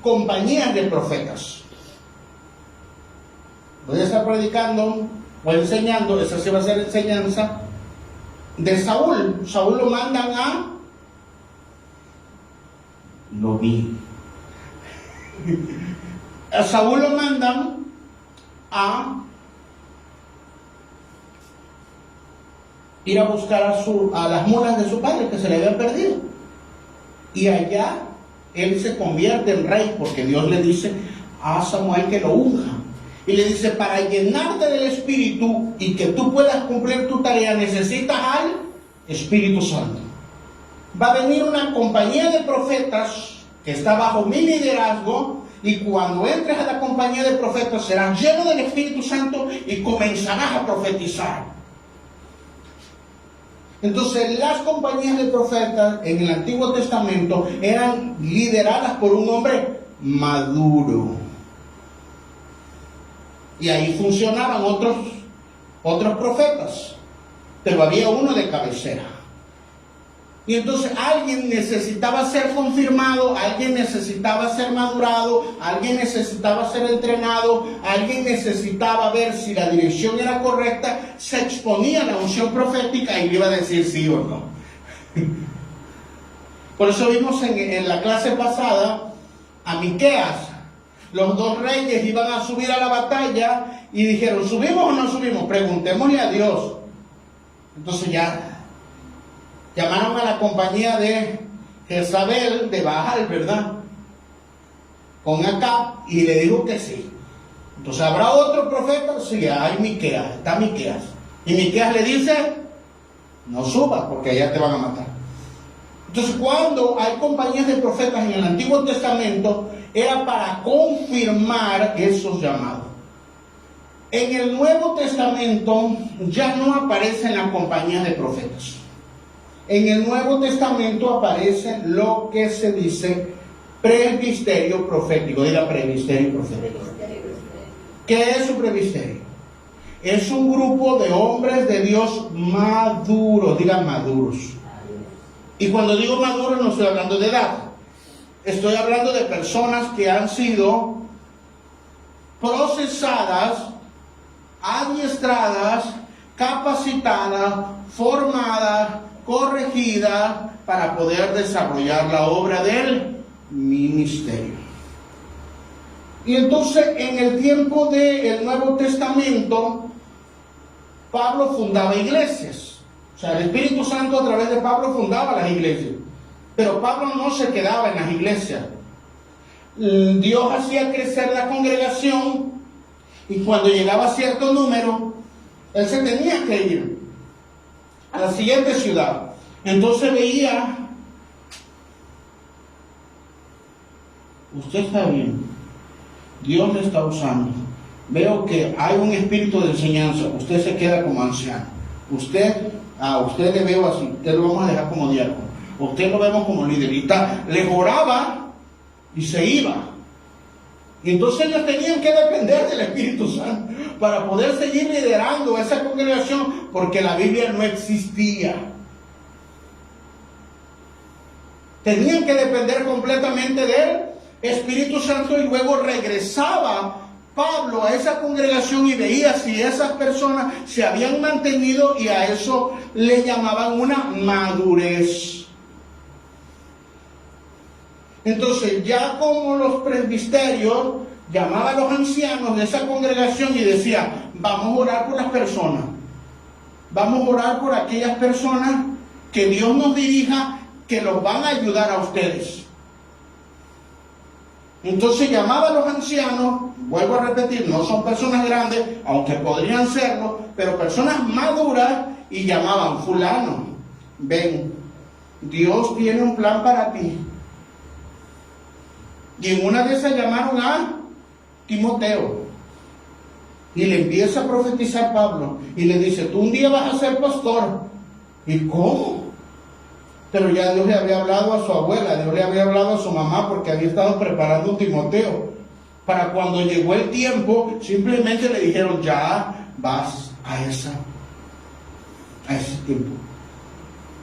Speaker 1: compañías de profetas. Voy a estar predicando o enseñando, esa sí va a ser enseñanza de Saúl. Saúl lo mandan a Saúl lo mandan a ir a buscar a las mulas de su padre que se le habían perdido. Y allá él se convierte en rey porque Dios le dice a Samuel que lo unja. Y le dice, para llenarte del Espíritu y que tú puedas cumplir tu tarea, necesitas al Espíritu Santo. Va a venir una compañía de profetas que está bajo mi liderazgo, y cuando entres a la compañía de profetas serás lleno del Espíritu Santo y comenzarás a profetizar. Entonces las compañías de profetas en el Antiguo Testamento eran lideradas por un hombre maduro. Y ahí funcionaban otros profetas, pero había uno de cabecera. Y entonces alguien necesitaba ser confirmado, alguien necesitaba ser madurado, alguien necesitaba ser entrenado, alguien necesitaba ver si la dirección era correcta, se exponía a la unción profética y le iba a decir sí o no. Por eso vimos en la clase pasada a Miqueas. Los 2 reyes iban a subir a la batalla y dijeron, ¿subimos o no subimos? Preguntémosle a Dios. Entonces ya llamaron a la compañía de Jezabel, de Baal, ¿verdad? Con Acab, y le dijo que sí. Entonces, ¿habrá otro profeta? Sí, hay Miqueas, está Miqueas. Y Miqueas le dice, no subas porque allá te van a matar. Entonces, cuando hay compañías de profetas en el Antiguo Testamento, era para confirmar esos llamados. En el Nuevo Testamento ya no aparecen las compañías de profetas. En el Nuevo Testamento aparece lo que se dice presbiterio profético. Diga presbiterio profético. ¿Qué es su presbiterio? Es un grupo de hombres de Dios maduros. Diga maduros. Y cuando digo maduros no estoy hablando de edad. Estoy hablando de personas que han sido procesadas, adiestradas, capacitadas, formadas, corregida para poder desarrollar la obra del ministerio. Y entonces en el tiempo del Nuevo Testamento, Pablo fundaba iglesias. O sea, el Espíritu Santo a través de Pablo fundaba las iglesias. Pero Pablo no se quedaba en las iglesias. Dios hacía crecer la congregación y cuando llegaba a cierto número, él se tenía que ir a la siguiente ciudad. Entonces veía, usted está bien, Dios le está usando. Veo que hay un espíritu de enseñanza, usted se queda como anciano. Usted le veo así, usted lo vamos a dejar como diácono. Usted lo vemos como líder. Y les oraba y se iba. Y entonces ellos tenían que depender del Espíritu Santo para poder seguir liderando esa congregación, porque la Biblia no existía. Tenían que depender completamente del Espíritu Santo, y luego regresaba Pablo a esa congregación y veía si esas personas se habían mantenido, y a eso le llamaban una madurez. Entonces, ya como los presbiterios, llamaba a los ancianos de esa congregación y decía: vamos a orar por las personas, vamos a orar por aquellas personas que Dios nos dirija, que los van a ayudar a ustedes. Entonces llamaba a los ancianos, vuelvo a repetir, no son personas grandes, aunque podrían serlo, pero personas maduras, y llamaban: fulano, ven, Dios tiene un plan para ti. Y en una de esas llamaron a Timoteo, y le empieza a profetizar Pablo, y le dice: tú un día vas a ser pastor. ¿Y cómo? Pero ya Dios le había hablado a su abuela, Dios le había hablado a su mamá, porque había estado preparando un Timoteo. Para cuando llegó el tiempo, simplemente le dijeron: ya vas a ese tiempo.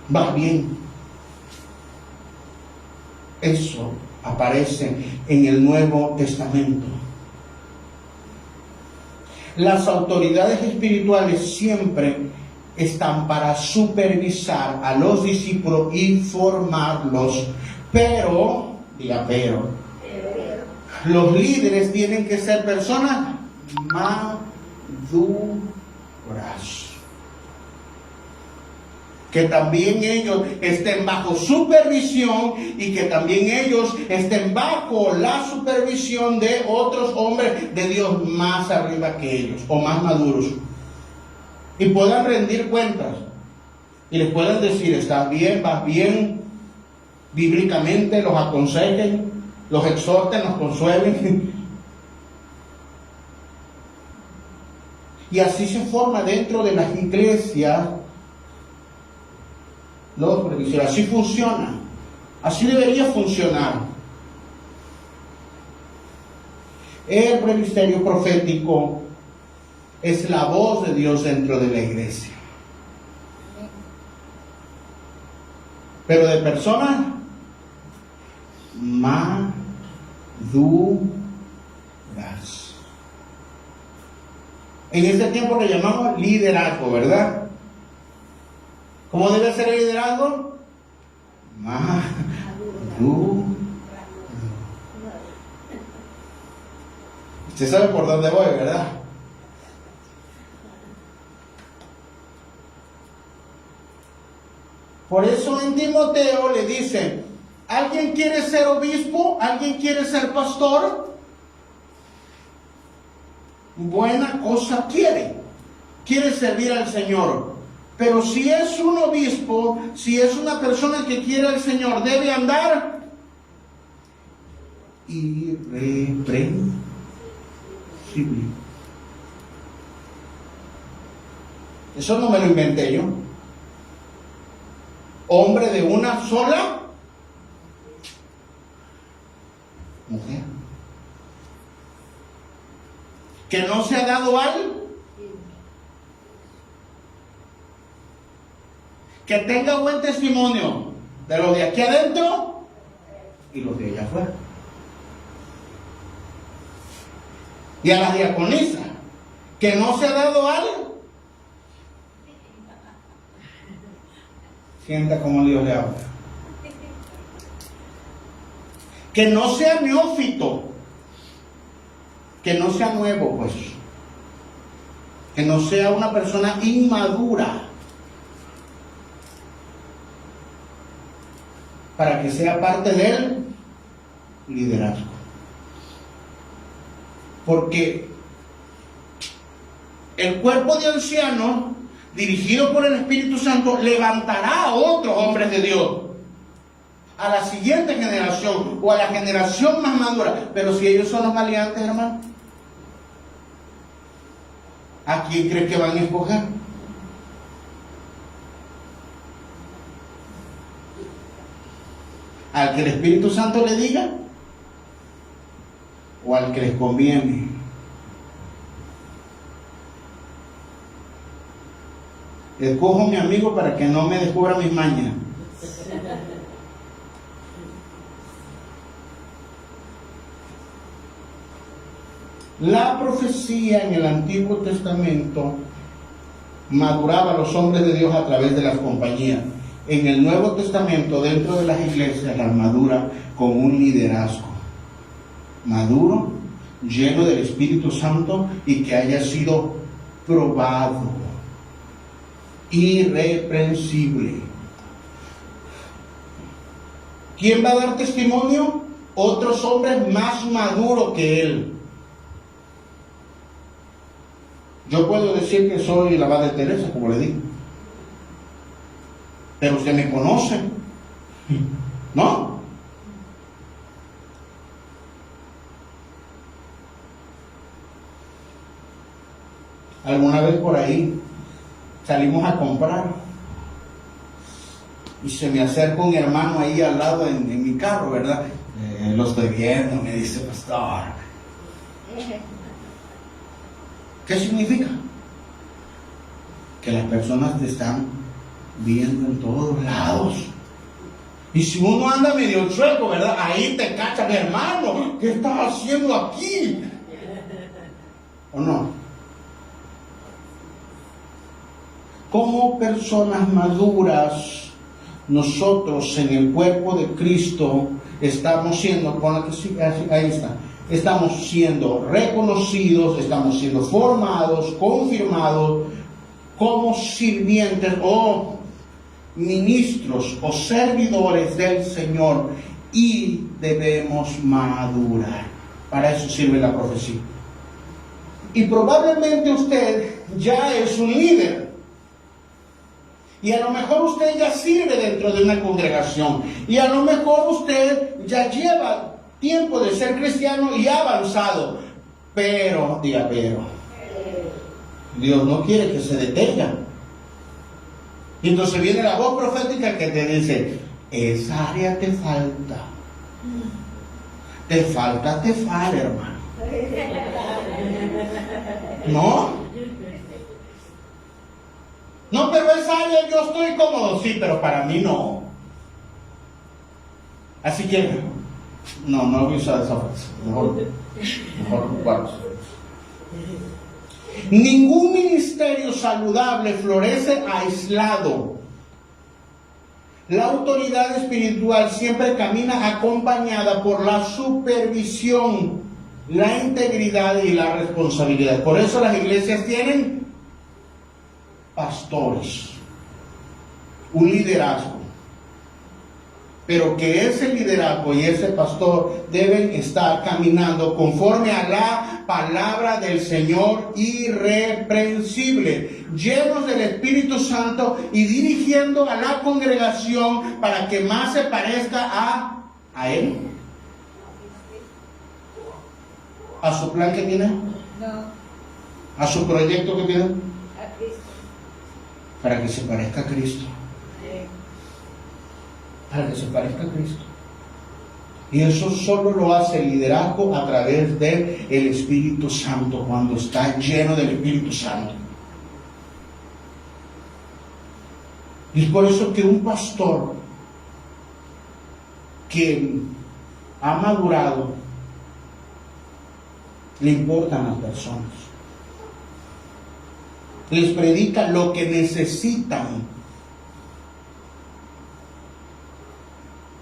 Speaker 1: Vas bien. Eso aparece en el Nuevo Testamento. Las autoridades espirituales siempre están para supervisar a los discípulos y formarlos. Pero, los líderes tienen que ser personas maduras, que también ellos estén bajo supervisión, y que también ellos estén bajo la supervisión de otros hombres de Dios más arriba que ellos, o más maduros, y puedan rendir cuentas y les puedan decir: estás bien, vas bien, bíblicamente, los aconsejen, los exhorten, los consuelen. Y así se forma dentro de las iglesias los presbíteros. Así funciona, así debería funcionar. El presbiterio profético es la voz de Dios dentro de la iglesia. Pero de personas maduras. En este tiempo le llamamos liderazgo, ¿verdad? ¿Cómo debe ser el liderazgo? Maduro. Usted sabe por dónde voy, ¿verdad? Por eso en Timoteo le dice: ¿alguien quiere ser obispo? ¿Alguien quiere ser pastor? Buena cosa quiere servir al Señor. Pero si es un obispo, si es una persona que quiere al Señor, debe andar irreprensible. Eso no me lo inventé yo. Hombre de una sola mujer, que no se ha dado al, que tenga buen testimonio de los de aquí adentro y los de allá afuera. Y a la diaconisa, que no se ha dado al, sienta como Dios le habla, que no sea neófito, que no sea nuevo, pues, que no sea una persona inmadura, para que sea parte del liderazgo. Porque el cuerpo de ancianos, dirigido por el Espíritu Santo, levantará a otros hombres de Dios, a la siguiente generación o a la generación más madura. Pero si ellos son los maleantes, hermano, ¿a quién cree que van a escoger? ¿Al que el Espíritu Santo le diga? ¿O al que les conviene? Escojo a mi amigo para que no me descubra mis mañas. La profecía en el Antiguo Testamento maduraba a los hombres de Dios a través de las compañías. En el Nuevo Testamento, dentro de las iglesias, las madura con un liderazgo maduro, lleno del Espíritu Santo y que haya sido probado, irreprensible. ¿Quién va a dar testimonio? Otros hombres más maduros que él. Yo puedo decir que soy la Madre Teresa, como le digo, pero usted me conoce, ¿no? Alguna vez por ahí salimos a comprar y se me acerca un hermano ahí al lado en mi carro, ¿verdad? Lo estoy viendo, me dice, pastor. ¿Qué significa? Que las personas te están viendo en todos lados. Y si uno anda medio chueco, ¿verdad? Ahí te cachan, hermano, ¿qué estás haciendo aquí? ¿O no? Como personas maduras, nosotros en el cuerpo de Cristo estamos siendo, ahí está, estamos siendo reconocidos, estamos siendo formados, confirmados como sirvientes o ministros o servidores del Señor, y debemos madurar. Para eso sirve la profecía. Y probablemente usted ya es un líder. Y a lo mejor usted ya sirve dentro de una congregación. Y a lo mejor usted ya lleva tiempo de ser cristiano y ha avanzado. Pero, diga, Dios no quiere que se detenga. Y entonces viene la voz profética que te dice, esa área te falta. Te falta, hermano. ¿No? No, pero esa área yo estoy cómodo. Sí, pero para mí no. Así que, no voy a usar esa frase. Mejor guardo. Ningún ministerio saludable florece aislado. La autoridad espiritual siempre camina acompañada por la supervisión, la integridad y la responsabilidad. Por eso las iglesias tienen pastores, un liderazgo, pero que ese liderazgo y ese pastor deben estar caminando conforme a la palabra del Señor, irreprensible, llenos del Espíritu Santo y dirigiendo a la congregación para que más se parezca a Él, a su plan que tiene, a su proyecto que tiene, para que se parezca a Cristo. Para que se parezca a Cristo. Y eso solo lo hace el liderazgo a través del Espíritu Santo, cuando está lleno del Espíritu Santo. Y es por eso que un pastor que ha madurado, le importan las personas. Les predica lo que necesitan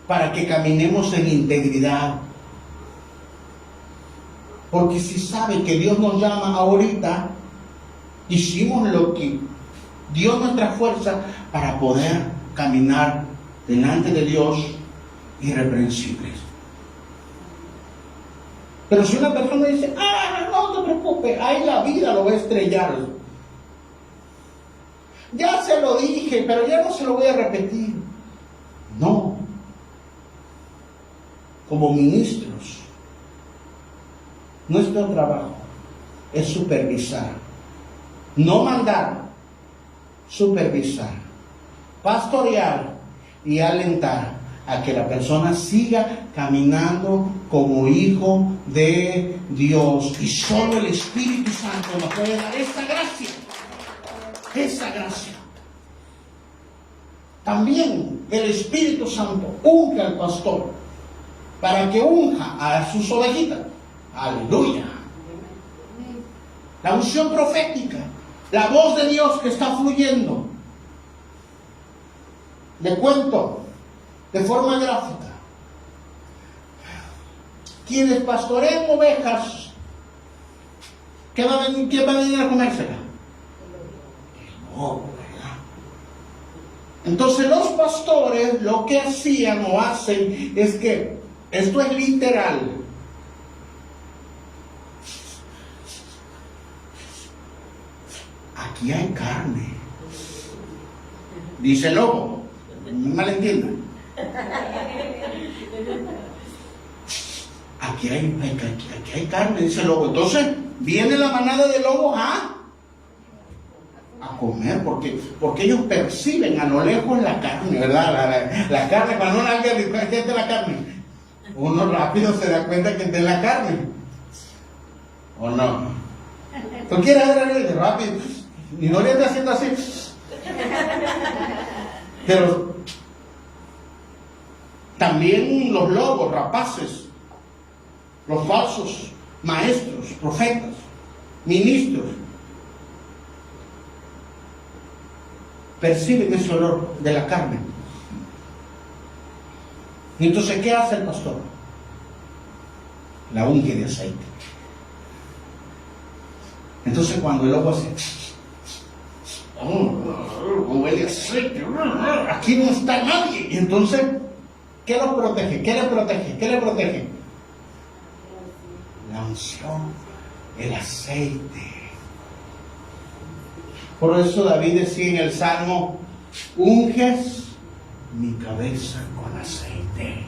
Speaker 1: para que caminemos en integridad. Porque si sabe que Dios nos llama ahorita, hicimos lo que dio nuestra fuerza para poder caminar delante de Dios irreprensibles. Pero si una persona dice, no te preocupes, ahí la vida lo va a estrellar. Ya se lo dije, pero ya no se lo voy a repetir. No. Como ministros, nuestro trabajo es supervisar, no mandar, supervisar, pastorear y alentar a que la persona siga caminando como hijo de Dios. Y solo el Espíritu Santo nos puede dar esa gracia. Esa gracia. También el Espíritu Santo unge al pastor para que unja a sus ovejitas. Aleluya. La unción profética, la voz de Dios que está fluyendo. Le cuento de forma gráfica. Quienes pastorean ovejas, ¿quién va a venir a comérsela? No, ¿verdad? Entonces los pastores lo que hacían o hacen es que, esto es literal, aquí hay carne, dice el lobo, no me malentiendan. Aquí hay carne, dice el lobo. Entonces viene la manada de lobos a comer, porque ellos perciben a lo lejos la carne, ¿verdad? La carne, cuando uno alguien dice, ¿qué es la carne? Uno rápido se da cuenta que es de la carne. ¿O no? ¿Tú quieres ver algo rápido? Y no le estás haciendo así. Pero también los lobos rapaces, los falsos maestros, profetas, ministros, perciben ese olor de la carne. Y entonces, ¿qué hace el pastor? La unge de aceite. Entonces, cuando el lobo hace, huele a aceite, aquí no está nadie. Y entonces, ¿qué los protege? ¿Qué le protege? ¿Qué le protege? La unción, el aceite. Por eso David decía en el Salmo, unges mi cabeza con aceite.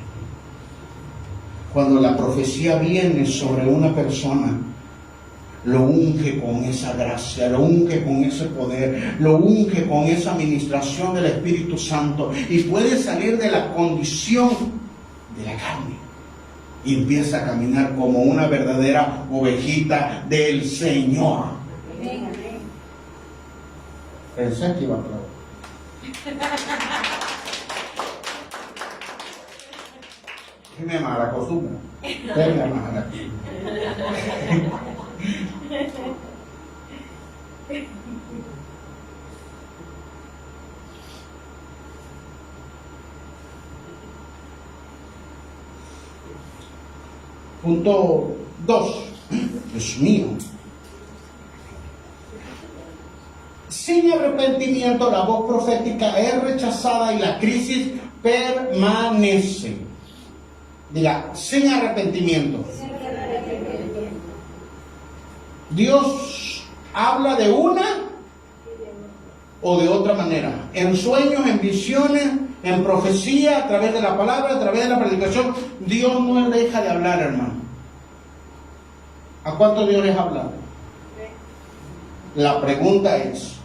Speaker 1: Cuando la profecía viene sobre una persona, lo unge con esa gracia, lo unge con ese poder, lo unge con esa administración del Espíritu Santo y puede salir de la condición de la carne y empieza a caminar como una verdadera ovejita del Señor. Pensé que iba a aplaudir. ¿Qué me mala costumbre? Venga, mala. Punto 2. Dios mío. Sin arrepentimiento, la voz profética es rechazada y la crisis permanece. Diga, sin arrepentimiento. Dios habla de una o de otra manera. En sueños, en visiones, en profecía, a través de la palabra, a través de la predicación. Dios no deja de hablar, hermano. ¿A cuánto Dios les ha hablado? La pregunta es,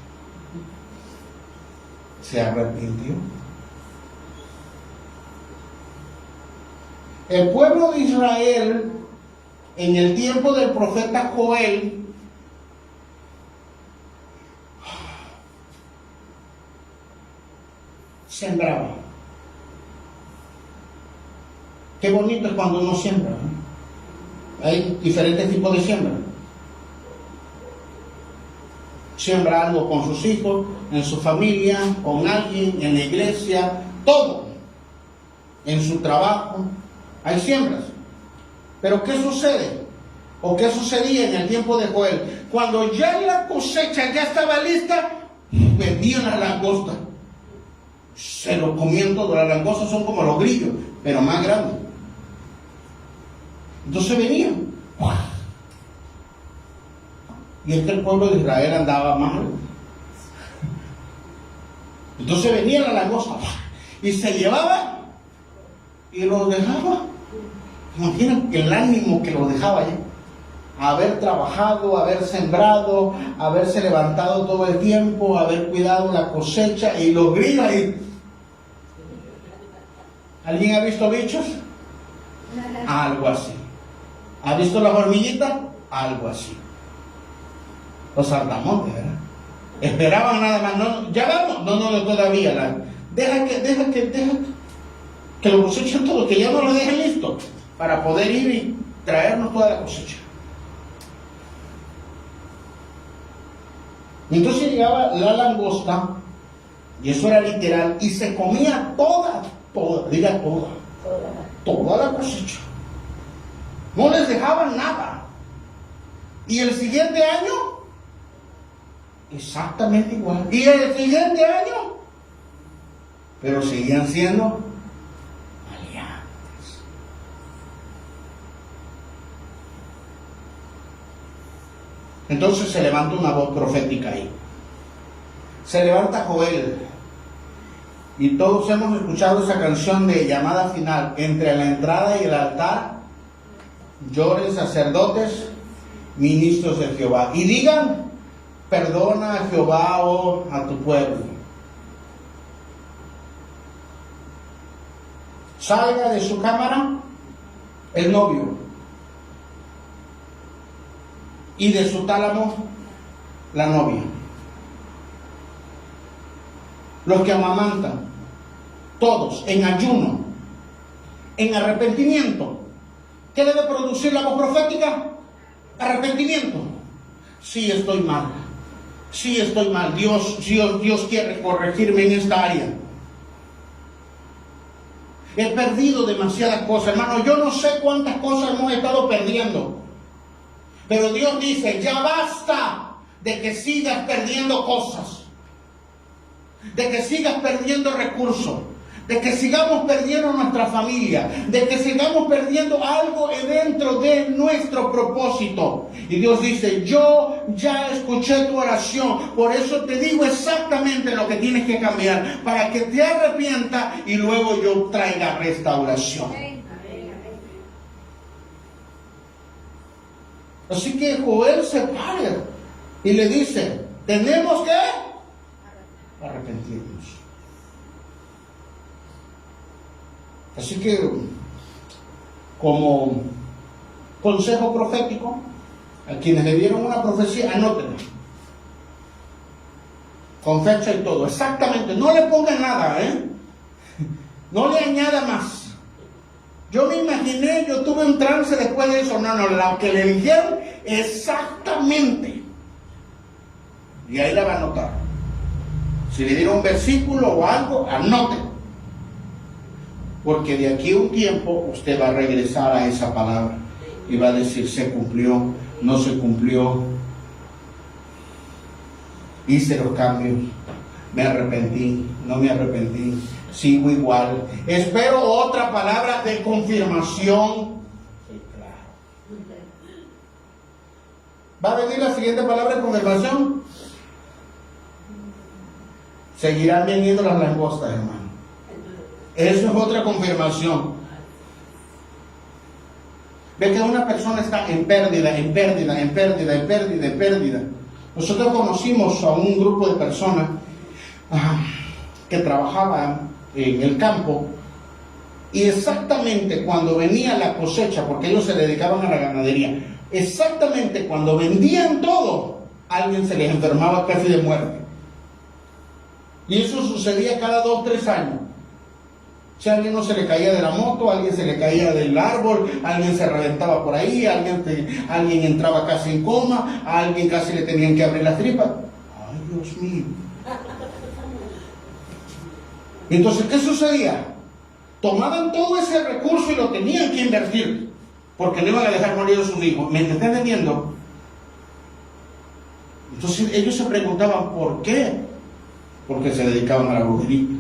Speaker 1: ¿se arrepintió? El pueblo de Israel, en el tiempo del profeta Joel, sembraba. Qué bonito es cuando uno siembra, ¿no? Hay diferentes tipos de siembra. Siembra algo con sus hijos, en su familia, con alguien, en la iglesia, todo. En su trabajo, hay siembras. Pero ¿qué sucede? ¿O qué sucedía en el tiempo de Joel? Cuando ya la cosecha ya estaba lista, vendían la langosta. Se lo comían todo. Las langostas son como los grillos, pero más grandes. Entonces venían. Y es que el pueblo de Israel andaba mal. Entonces venía la langosta y se llevaba y los dejaba. Imaginen el ánimo que los dejaba ya. Haber trabajado, haber sembrado, haberse levantado todo el tiempo, haber cuidado la cosecha y los grillos ahí. ¿Alguien ha visto bichos? Algo así. ¿Ha visto las hormiguitas? Algo así. Los saltamontes, ¿verdad? Esperaban nada más. No, ¿ya vamos? No, todavía. Deja que lo cosechen todo, que ya no lo dejen listo para poder ir y traernos toda la cosecha. Y entonces llegaba la langosta, y eso era literal, y se comía toda la cosecha. No les dejaban nada. Y el siguiente año, exactamente igual. Y el siguiente año, pero seguían siendo maleantes. Entonces se levanta una voz profética ahí. Se levanta Joel. Y todos hemos escuchado esa canción de llamada final. Entre la entrada y el altar, lloren sacerdotes, ministros de Jehová. Y digan, perdona a Jehová, oh, a tu pueblo. Salga de su cámara el novio. Y de su tálamo la novia. Los que amamantan, todos en ayuno, en arrepentimiento. ¿Qué debe producir la voz profética? Arrepentimiento. Sí, estoy mal. Sí, estoy mal. Dios quiere corregirme en esta área. He perdido demasiadas cosas, hermano. Yo no sé cuántas cosas hemos estado perdiendo. Pero Dios dice, ya basta de que sigas perdiendo cosas. De que sigas perdiendo recursos. De que sigamos perdiendo nuestra familia. De que sigamos perdiendo algo dentro de nuestro propósito. Y Dios dice, yo ya escuché tu oración. Por eso te digo exactamente lo que tienes que cambiar. Para que te arrepientas y luego yo traiga restauración. Así que Joel se para y le dice, tenemos que arrepentirnos. Así que, como consejo profético, a quienes le dieron una profecía, anótenla. Con fecha y todo. Exactamente. No le pongan nada, No le añada más. Yo me imaginé, yo tuve un trance después de eso. No, lo que le dijeron exactamente. Y ahí la va a anotar. Si le dieron un versículo o algo, anoten. Porque de aquí a un tiempo usted va a regresar a esa palabra y va a decir, se cumplió, no se cumplió. Hice los cambios, me arrepentí, no me arrepentí, sigo igual. Espero otra palabra de confirmación. Sí, claro. ¿Va a venir la siguiente palabra de confirmación? Seguirán viniendo las langostas, hermano. Eso es otra confirmación. Ve que una persona está en pérdida. Nosotros conocimos a un grupo de personas que trabajaban en el campo, y exactamente cuando venía la cosecha, porque ellos se dedicaban a la ganadería, exactamente cuando vendían todo, alguien se les enfermaba casi de muerte. Y eso sucedía cada 2 o 3 años. Si a alguien no se le caía de la moto, a alguien se le caía del árbol, a alguien se reventaba por ahí, a alguien entraba casi en coma, a alguien casi le tenían que abrir las tripas. ¡Ay, Dios mío! Entonces, ¿qué sucedía? Tomaban todo ese recurso y lo tenían que invertir. porque no iban a dejar morir a sus hijos. ¿Me están entendiendo? Entonces ellos se preguntaban ¿por qué? Porque se dedicaban a la brujería.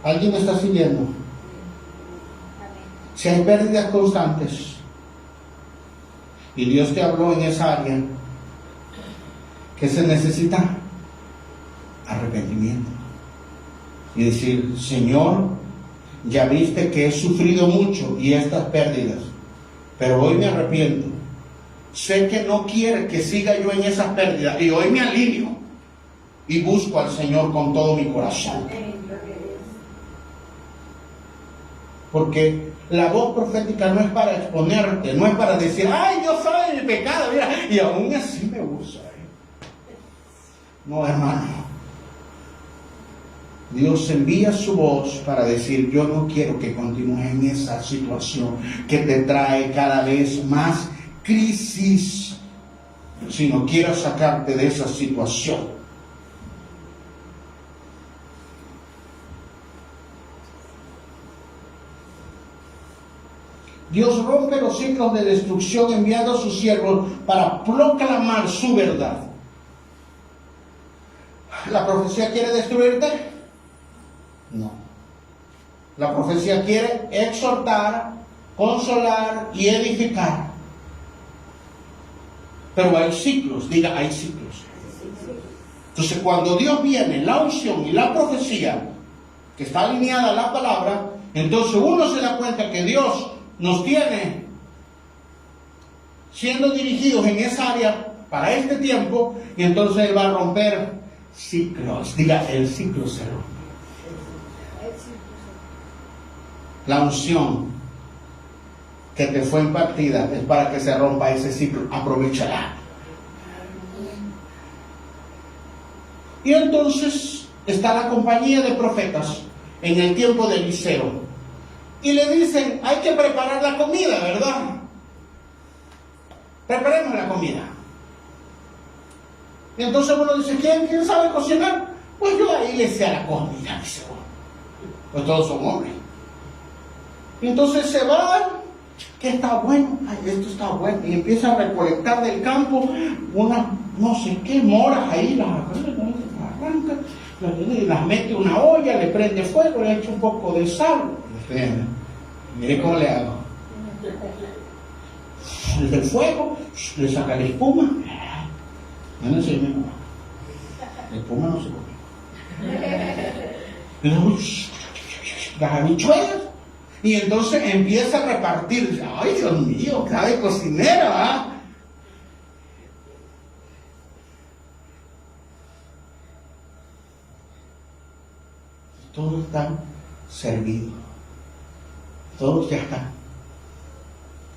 Speaker 1: ¿Alguien me está siguiendo?
Speaker 2: Amén.
Speaker 1: Si hay pérdidas constantes y Dios te habló en esa área, que se necesita arrepentimiento y decir, Señor, ya viste que he sufrido mucho y estas pérdidas, pero hoy me arrepiento. Sé que no quiere que siga yo en esas pérdidas y hoy me alineo y busco al Señor con todo mi corazón. Porque la voz profética no es para exponerte, no es para decir, ay, yo soy mi pecado, mira, y aún así me usa. No, hermano. Dios envía su voz para decir, yo no quiero que continúes en esa situación que te trae cada vez más crisis, sino quiero sacarte de esa situación. Dios rompe los ciclos de destrucción enviando a sus siervos para proclamar su verdad. ¿La profecía quiere destruirte? No. La profecía quiere exhortar, consolar y edificar. Pero hay ciclos, diga, hay ciclos. Entonces cuando Dios viene, la unción y la profecía, que está alineada a la palabra, entonces uno se da cuenta que Dios nos tiene siendo dirigidos en esa área para este tiempo, y entonces Él va a romper ciclos. Diga, el ciclo se rompe. La unción que te fue impartida es para que se rompa ese ciclo. Aprovechala. Y entonces está la compañía de profetas en el tiempo de Eliseo. Y le dicen, hay que preparar la comida, ¿verdad? Preparemos la comida. Y entonces uno dice, ¿quién sabe cocinar? Pues yo ahí le sé a la comida, dice uno. Pues todos son hombres. Y entonces se van, que está bueno, ay, esto está bueno. Y empieza a recolectar del campo unas, no sé qué, moras ahí, las arranca, las mete en una olla, le prende fuego, le echa un poco de sal. Mire cómo le hago. Del fuego, le saca la espuma. No sé, la espuma no se come. Las habichuelas. Y entonces empieza a repartir. Ay, Dios mío, cabe cocinera, ¿ah? Todo está servido. Todo ya está.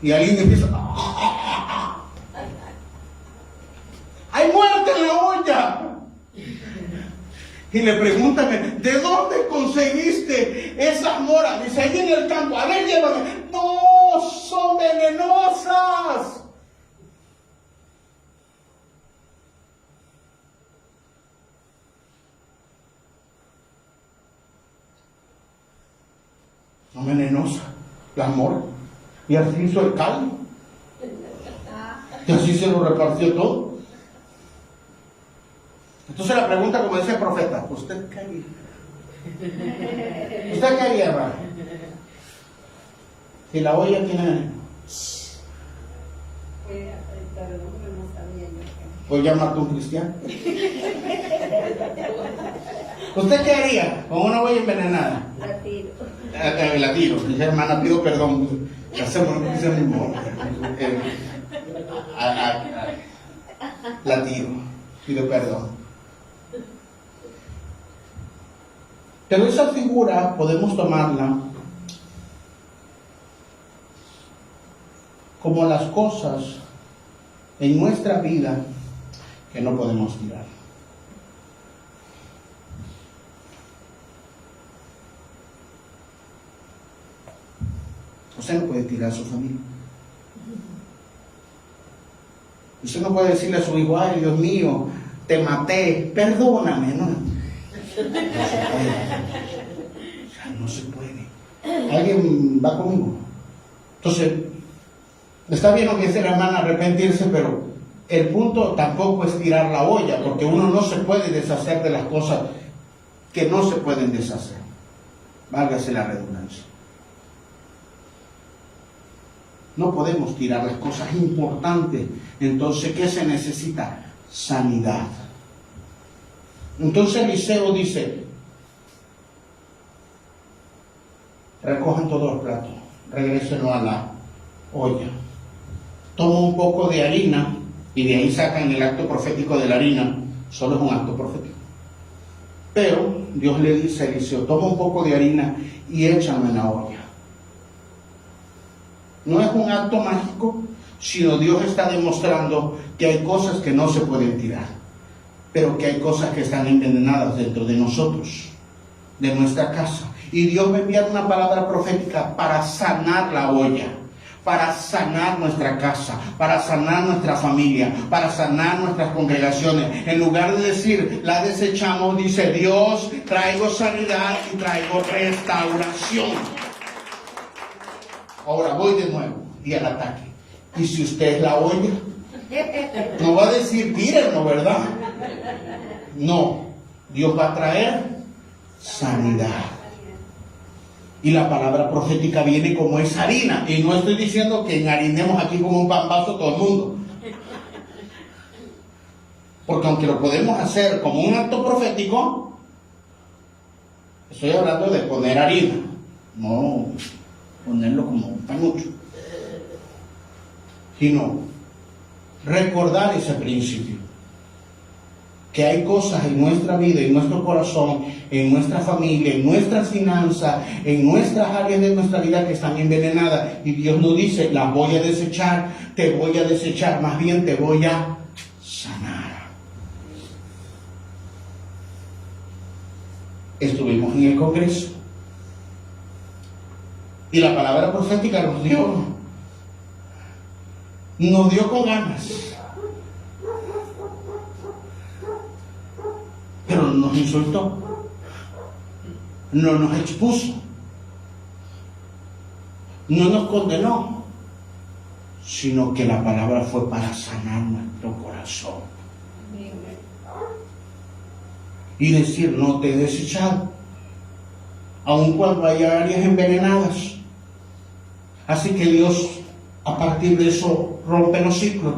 Speaker 1: Y alguien empieza. ¡Hay muerte en la olla! Y le preguntan, ¿de dónde conseguiste esas moras? Dice, ahí en el campo. A ver, llévame. No, son venenosas. Son venenosas las moras. Y así hizo el caldo. Y así se lo repartió todo. Entonces la pregunta, como dice el profeta, ¿usted qué haría? ¿Usted qué haría, hermano? Si la olla tiene... Pues ya mató un cristiano. ¿Usted qué haría con una olla envenenada?
Speaker 2: La tiro.
Speaker 1: La tiro. Dice, hermana, pido perdón. Hacemos lo que dice mi amor. La tiro. Pido perdón. Pero esa figura podemos tomarla como las cosas en nuestra vida que no podemos tirar. Usted no puede tirar a su familia. Usted no puede decirle a su hijo, ay, Dios mío, te maté, perdóname, ¿no? no se puede. ¿Alguien va conmigo? Entonces, está bien lo que dice la hermana, arrepentirse, pero el punto tampoco es tirar la olla, porque uno no se puede deshacer de las cosas que no se pueden deshacer. Válgase la redundancia. No podemos tirar las cosas importantes. Entonces, ¿qué se necesita? Sanidad. Entonces Eliseo dice, recojan todos los platos, regrésenlo a la olla. Toma un poco de harina, y de ahí sacan el acto profético de la harina. Solo es un acto profético. Pero Dios le dice a Eliseo, toma un poco de harina y échame en la olla. No es un acto mágico, sino Dios está demostrando que hay cosas que no se pueden tirar, pero que hay cosas que están envenenadas dentro de nosotros, de nuestra casa. Y Dios me envía una palabra profética para sanar la olla, para sanar nuestra casa, para sanar nuestra familia, para sanar nuestras congregaciones. En lugar de decir, la desechamos, dice Dios, traigo sanidad y traigo restauración. Ahora voy de nuevo y al ataque. Y si usted es la olla, no va a decir, tírenlo, ¿verdad? No, Dios va a traer sanidad. Y la palabra profética viene como esa harina. Y no estoy diciendo que enharinemos aquí como un pambazo todo el mundo. Porque aunque lo podemos hacer como un acto profético, estoy hablando de poner harina, no ponerlo como un panucho, sino recordar ese principio. Que hay cosas en nuestra vida, en nuestro corazón, en nuestra familia, en nuestras finanzas, en nuestras áreas de nuestra vida que están envenenadas. Y Dios nos dice, las voy a desechar, te voy a desechar, más bien te voy a sanar. Estuvimos en el Congreso. Y la palabra profética nos dio con ganas. Pero no nos insultó, no nos expuso, no nos condenó, sino que la palabra fue para sanar nuestro corazón. Y decir, no te he desechado, aun cuando haya áreas envenenadas. Así que Dios, a partir de eso, rompe los ciclos,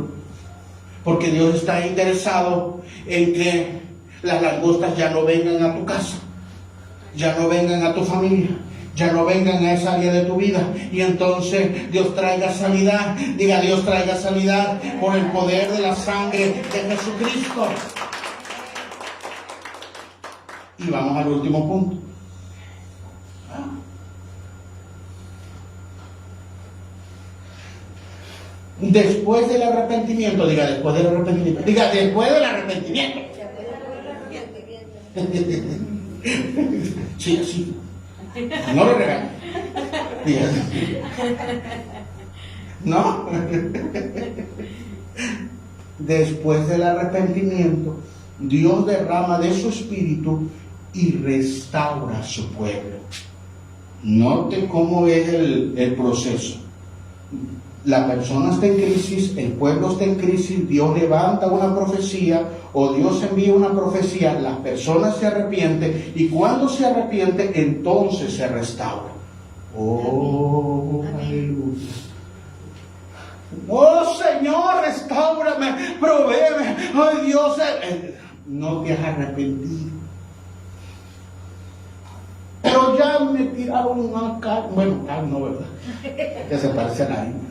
Speaker 1: porque Dios está interesado en que las langostas ya no vengan a tu casa, ya no vengan a tu familia, ya no vengan a esa área de tu vida. Y entonces Dios traiga sanidad. Diga, Dios traiga sanidad por el poder de la sangre de Jesucristo. Y vamos al último punto. Después del arrepentimiento, diga, después del arrepentimiento, diga, después del arrepentimiento. Sí, sí. No lo regañes. No. Después del arrepentimiento, Dios derrama de su espíritu y restaura su pueblo. Note cómo es el proceso. La persona está en crisis, el pueblo está en crisis, Dios levanta una profecía o Dios envía una profecía, las personas se arrepienten y cuando se arrepienten, entonces se restaura. Oh, aleluya. Oh Señor, restáurame, provéeme. Ay Dios, no te has arrepentido. Pero ya me tiraron una carne, bueno, no, ¿verdad? Que se parece a la India.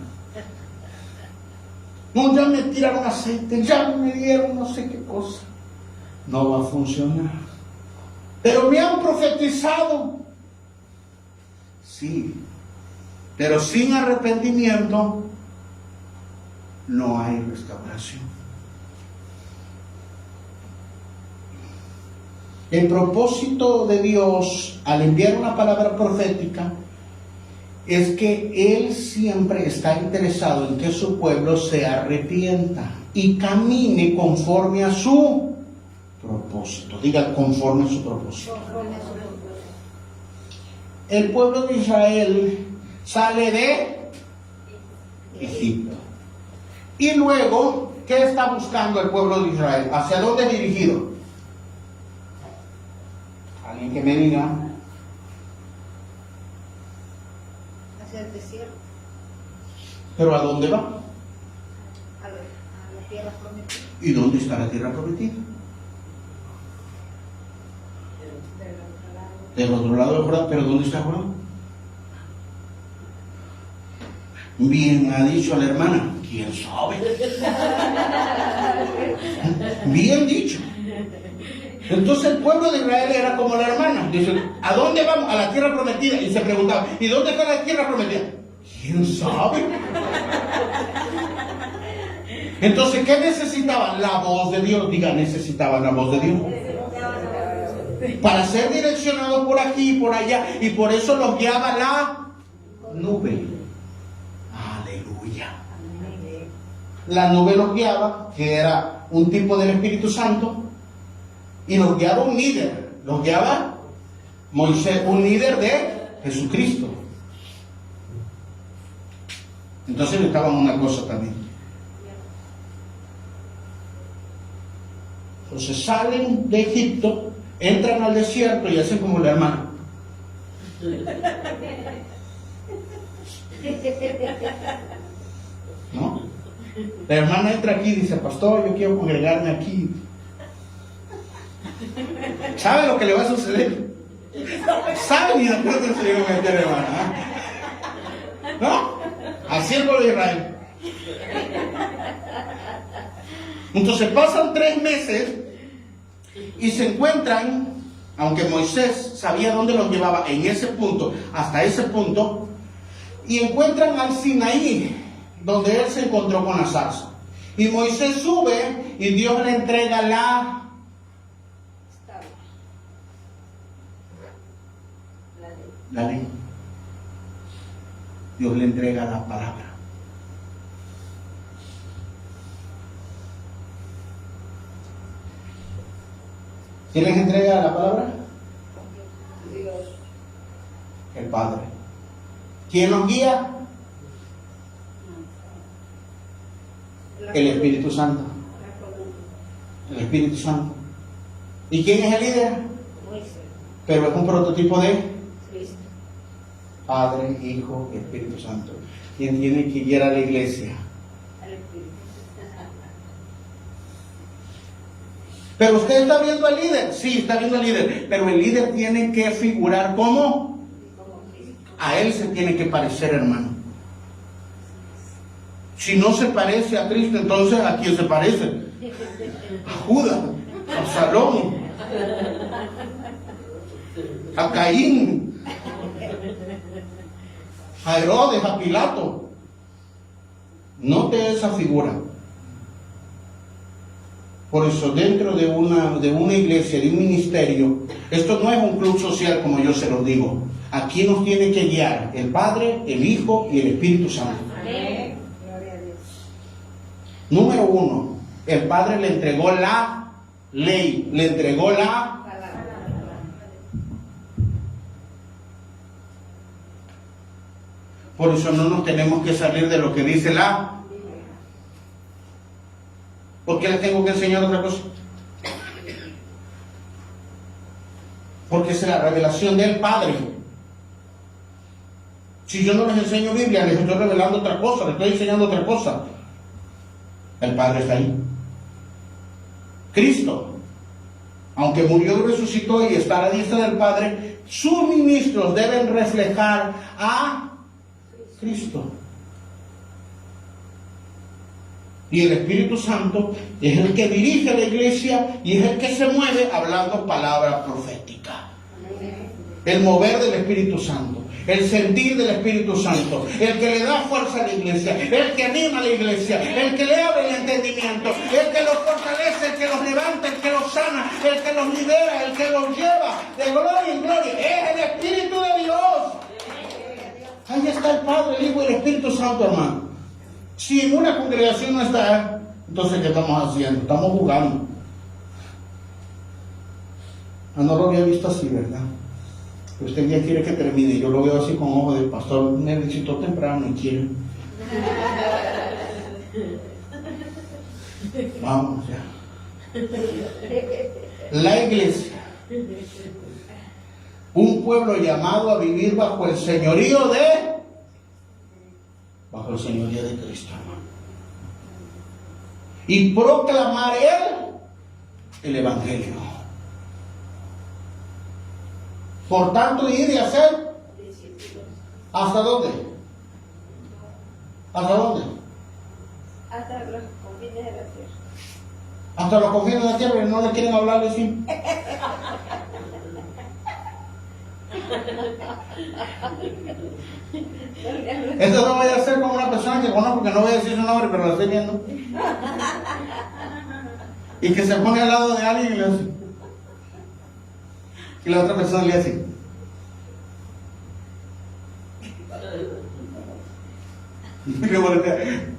Speaker 1: No, ya me tiraron aceite, ya me dieron no sé qué cosa. No va a funcionar. Pero me han profetizado. Sí, pero sin arrepentimiento no hay restauración. El propósito de Dios al enviar una palabra profética es que Él siempre está interesado en que su pueblo se arrepienta y camine conforme a su propósito. Diga, conforme a su propósito. el pueblo de Israel sale de Egipto. Y luego, ¿qué está buscando el pueblo de Israel? ¿Hacia dónde es dirigido? Alguien que me diga.
Speaker 2: Hacia el desierto,
Speaker 1: ¿Pero a dónde va?
Speaker 2: a la tierra prometida.
Speaker 1: ¿Y dónde está la tierra prometida? Del otro lado de Jordán. ¿Pero dónde está Jordán? Bien ha dicho la hermana. ¿Quién sabe? Bien dicho. Entonces el pueblo de Israel era como la hermana. Dice, ¿a dónde vamos? A la tierra prometida. Y se preguntaba, ¿y dónde está la tierra prometida? ¿Quién sabe? Entonces, ¿qué necesitaban? La voz de Dios. Diga, necesitaban la voz de Dios. Para ser direccionados por aquí y por allá. Y por eso los guiaba la nube. Aleluya. La nube los guiaba, que era un tipo del Espíritu Santo. Y los guiaba un líder. Los guiaba Moisés, un líder de Jesucristo. Entonces necesitaban una cosa también. Entonces salen de Egipto, entran al desierto y hacen como la hermana. ¿No? La hermana entra aquí y dice, pastor, yo quiero congregarme aquí. ¿Sabe lo que le va a suceder? ¿Sabe ni después se le va a meter, hermana? ¿No? Así el pueblo de Israel. Entonces pasan 3 meses y se encuentran, aunque Moisés sabía dónde los llevaba en ese punto, hasta ese punto, y encuentran al Sinaí, donde él se encontró con la zarza. Y Moisés sube y Dios le entrega la ley. Dios le entrega la palabra. ¿Quién les entrega la palabra?
Speaker 2: Dios.
Speaker 1: El Padre. ¿Quién nos guía? El Espíritu Santo. El Espíritu Santo. ¿Y quién es el líder?
Speaker 2: Moisés.
Speaker 1: Pero es un prototipo de
Speaker 2: Cristo.
Speaker 1: Padre, Hijo y Espíritu Santo. ¿Quién tiene que guiar a la iglesia?
Speaker 2: El Espíritu.
Speaker 1: Pero usted está viendo al líder. Sí, está viendo al líder. Pero el líder tiene que figurar como
Speaker 2: Como Cristo.
Speaker 1: a él se tiene que parecer, hermano. Si no se parece a Cristo, entonces ¿a quién se parece? A Judas, a Absalón, a Caín, a Herodes, a Pilato. Note esa figura. Por eso dentro de una iglesia, de un ministerio, esto no es un club social como yo se lo digo. Aquí nos tiene que guiar el Padre, el Hijo y el Espíritu Santo.
Speaker 2: Amén. Gloria a Dios.
Speaker 1: Número 1, el Padre le entregó la ley, le entregó la...
Speaker 2: Palabra.
Speaker 1: Por eso no nos tenemos que salir de lo que dice la... ¿Por qué les tengo que enseñar otra cosa? Porque es la revelación del Padre. Si yo no les enseño Biblia, les estoy revelando otra cosa, les estoy enseñando otra cosa. El Padre está ahí. Cristo, aunque murió y resucitó y está a la diestra del Padre, sus ministros deben reflejar a Cristo. Y el Espíritu Santo es el que dirige la iglesia y es el que se mueve hablando palabra profética. El mover del Espíritu Santo, el sentir del Espíritu Santo, el que le da fuerza a la iglesia, el que anima a la iglesia, el que le abre el entendimiento, el que los fortalece, el que los levanta, el que los sana, el que los libera, el que los lleva de gloria en gloria. Es el Espíritu de Dios. Ahí está el Padre, el Hijo y el Espíritu Santo, hermano. Si en una congregación no está, entonces ¿qué estamos haciendo? Estamos jugando. No lo había visto así, ¿verdad? Usted ya quiere que termine. Yo lo veo así con ojos de pastor. Me visitó temprano y quiere. Vamos ya. La iglesia, un pueblo llamado a vivir bajo el señorío de Cristo, hermano, y proclamar el evangelio. Por tanto, ir y hacer. ¿Hasta dónde? ¿Hasta dónde?
Speaker 2: Hasta los confines de la tierra.
Speaker 1: Hasta los confines de la tierra, y no le quieren hablar así. Esto no vaya a ser como una persona que conozco, que no voy a decir su nombre, pero la estoy viendo. Y que se pone al lado de alguien y le hace. Y la otra persona le hace. Y le voltea.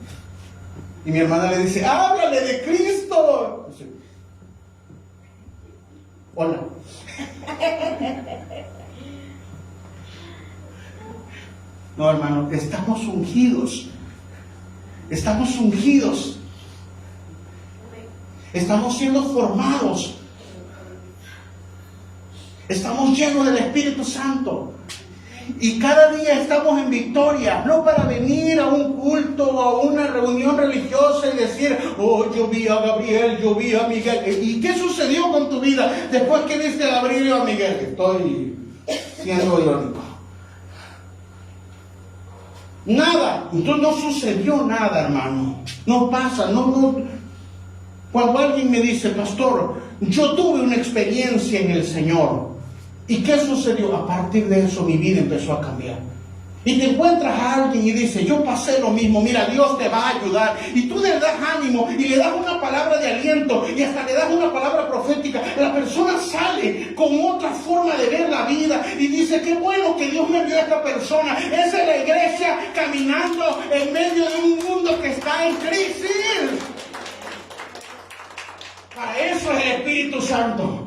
Speaker 1: Y mi hermana le dice, háblale de Cristo. Dice, hola. No, hermano, estamos ungidos. Estamos ungidos. Estamos siendo formados. Estamos llenos del Espíritu Santo. Y cada día estamos en victoria, no para venir a un culto o a una reunión religiosa y decir, oh, yo vi a Gabriel, yo vi a Miguel. ¿Y qué sucedió con tu vida después que viste a Gabriel y a Miguel? Estoy siendo irónico. Nada, entonces no sucedió nada, hermano. No pasa, no. Cuando alguien me dice, pastor, yo tuve una experiencia en el Señor. ¿Y qué sucedió? A partir de eso mi vida empezó a cambiar. Y te encuentras a alguien y dice, yo pasé lo mismo, mira, Dios te va a ayudar. Y tú le das ánimo y le das una palabra de aliento y hasta le das una palabra profética. La persona sale con otra forma de ver la vida y dice, qué bueno que Dios me envió a esta persona. Esa es la iglesia caminando en medio de un mundo que está en crisis. Para eso es el Espíritu Santo.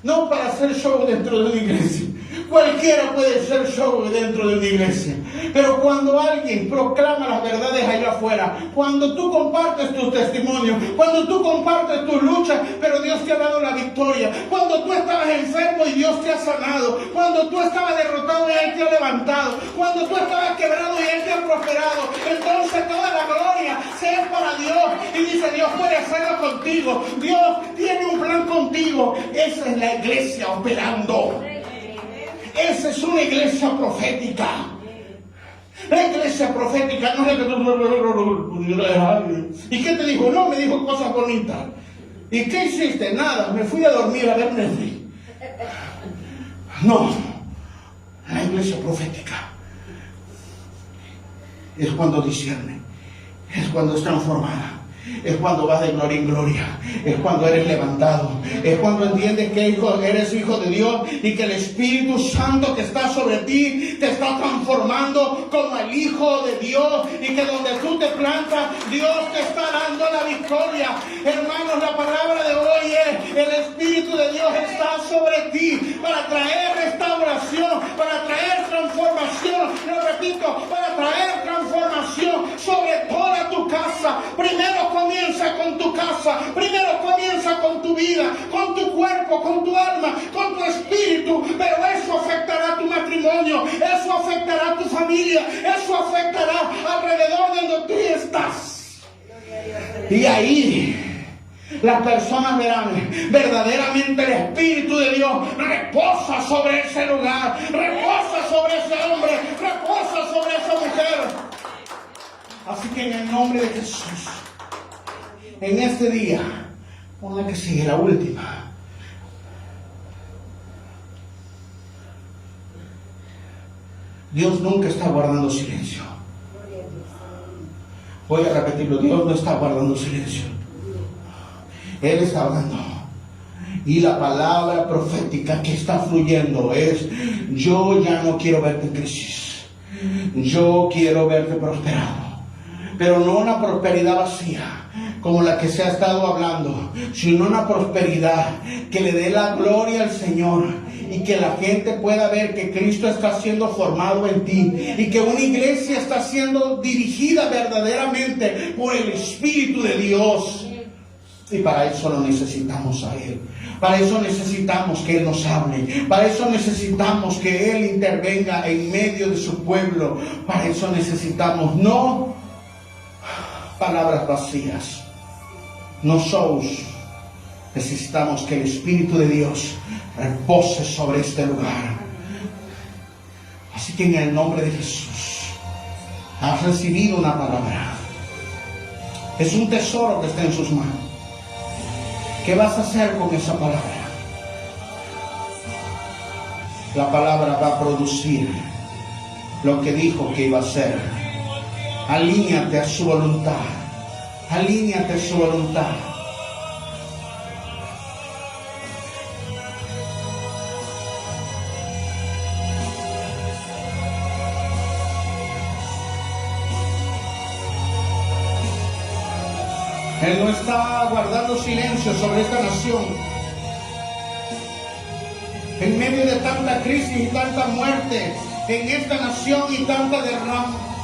Speaker 1: No para hacer show dentro de una iglesia. Cualquiera puede hacer show dentro de una iglesia. Pero cuando alguien proclama las verdades allá afuera, cuando tú compartes tus testimonios, cuando tú compartes tus luchas, pero Dios te ha dado la victoria, cuando tú estabas enfermo y Dios te ha sanado, cuando tú estabas derrotado y Él te ha levantado, cuando tú estabas quebrado y Él te ha prosperado, entonces toda la gloria sea para Dios. Y dice, Dios puede hacerlo contigo, Dios tiene un plan contigo. Esa es la iglesia operando. Esa es una iglesia profética. La iglesia profética no es que tú... ¿Y qué te dijo? No, me dijo cosas bonitas. ¿Y qué hiciste? Nada, me fui a dormir a ver Netflix. No, la iglesia profética es cuando discierne, es cuando es transformada. Es cuando vas de gloria en gloria. Es cuando eres levantado. Es cuando entiendes que eres hijo de Dios y que el Espíritu Santo que está sobre ti te está transformando como el Hijo de Dios, y que donde tú te plantas, Dios te está dando la victoria. Hermanos, la palabra de hoy es: el Espíritu de Dios está sobre ti para traer restauración, para traer transformación. Lo repito, para traer transformación sobre toda tu casa. Primero comienza con tu casa, primero comienza con tu vida, con tu cuerpo, con tu alma, con tu espíritu, pero eso afectará tu matrimonio, eso afectará tu familia, eso afectará alrededor de donde tú estás. Y ahí las personas verán verdaderamente el Espíritu de Dios reposa sobre ese lugar, reposa sobre ese hombre, reposa sobre esa mujer. Así que en el nombre de Jesús, en este día, con la que sigue, la última, Dios nunca está guardando silencio. Voy a repetirlo, Dios no está guardando silencio. Él está hablando. Y la palabra profética que está fluyendo es: yo ya no quiero verte en crisis, yo quiero verte prosperado. Pero no una prosperidad vacía como la que se ha estado hablando, sino una prosperidad que le dé la gloria al Señor y que la gente pueda ver que Cristo está siendo formado en ti y que una iglesia está siendo dirigida verdaderamente por el Espíritu de Dios. Y para eso lo necesitamos a Él. Para eso necesitamos que Él nos hable. Para eso necesitamos que Él intervenga en medio de su pueblo. Para eso necesitamos no palabras vacías, no shows. Necesitamos que el Espíritu de Dios repose sobre este lugar. Así que en el nombre de Jesús, has recibido una palabra. Es un tesoro que está en sus manos. ¿Qué vas a hacer con esa palabra? La palabra va a producir lo que dijo que iba a hacer. Alíñate a su voluntad. Alíñate a su voluntad. Él no está guardando silencio sobre esta nación. En medio de tanta crisis y tanta muerte en esta nación y tanta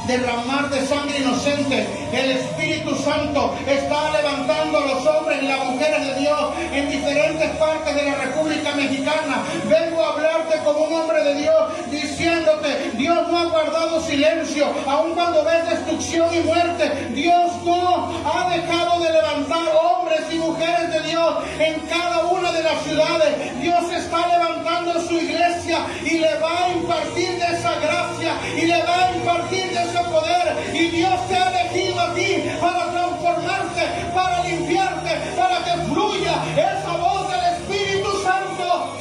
Speaker 1: derramar de sangre inocente, el Espíritu Santo está levantando a los hombres y las mujeres de Dios en diferentes partes de la República Mexicana. Vengo a hablarte como un hombre de Dios, diciéndote: Dios no ha guardado silencio, aun cuando ves destrucción y muerte. Dios no ha dejado de levantar hombres y mujeres de Dios en cada una de las ciudades. Dios está levantando su iglesia y le va a impartir de esa gracia y le va a impartir de ese poder. Y Dios te ha elegido a ti para transformarte, para limpiarte, para que fluya esa voz del Espíritu Santo.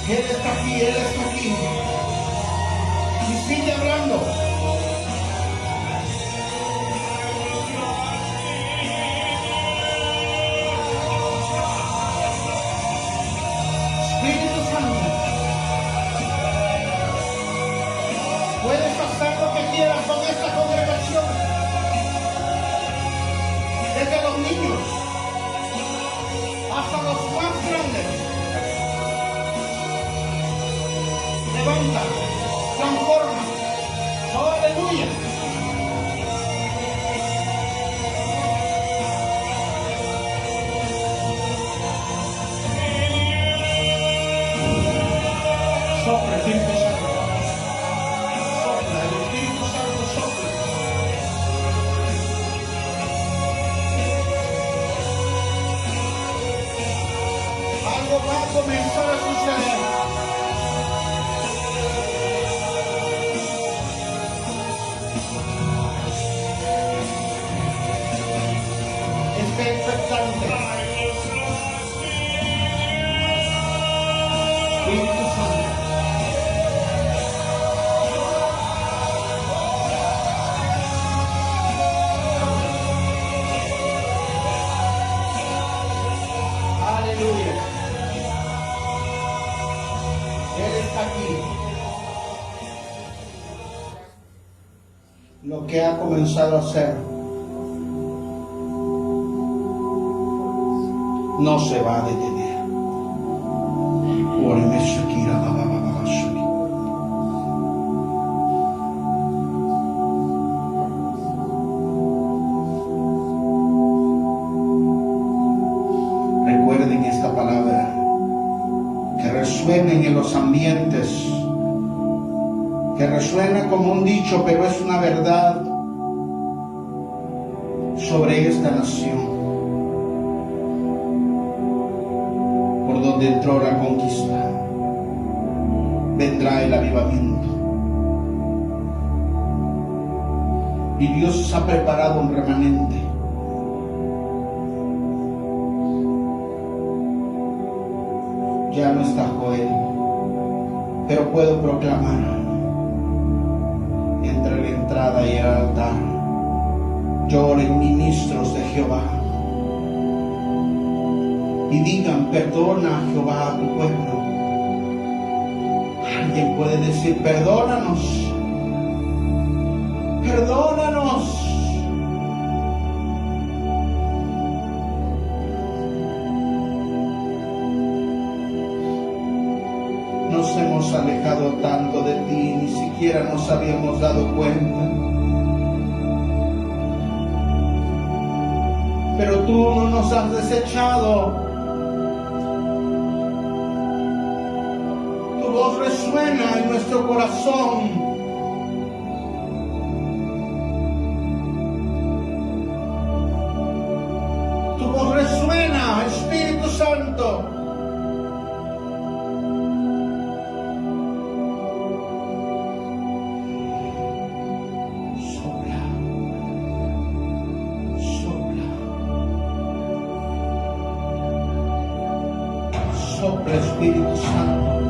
Speaker 1: Él está aquí, Él está aquí. Y sigue hablando. Espíritu Santo, puedes hacer lo que quieras con esta congregación, desde los niños hasta los más grandes. Levanta, transforma. Oh, aleluya. Sopla, Espíritu Santo. Sopla, el Espíritu Santo sopla. Algo va a comenzar a suceder. Esté expectante. Espíritu Santo. Aleluya. Él está aquí. Lo que ha comenzado a hacer no se va a detener. Recuerden esta palabra, que resuenen en los ambientes, que resuena como un dicho, pero es una verdad sobre esta nación. Por donde entró la conquista, vendrá el avivamiento. Y Dios ha preparado un remanente. Ya no está Joel, pero puedo proclamar entre la entrada y el altar: lloren ministros de Jehová y digan: perdona a Jehová a tu pueblo. Alguien puede decir: perdónanos, Perdónanos. Nos hemos alejado tanto de ti, ni siquiera nos habíamos dado cuenta. Pero tú no nos has desechado. Tu voz resuena en nuestro corazón. Tu voz resuena, Espíritu Santo. Sopla, sopla, sopla, Espíritu Santo.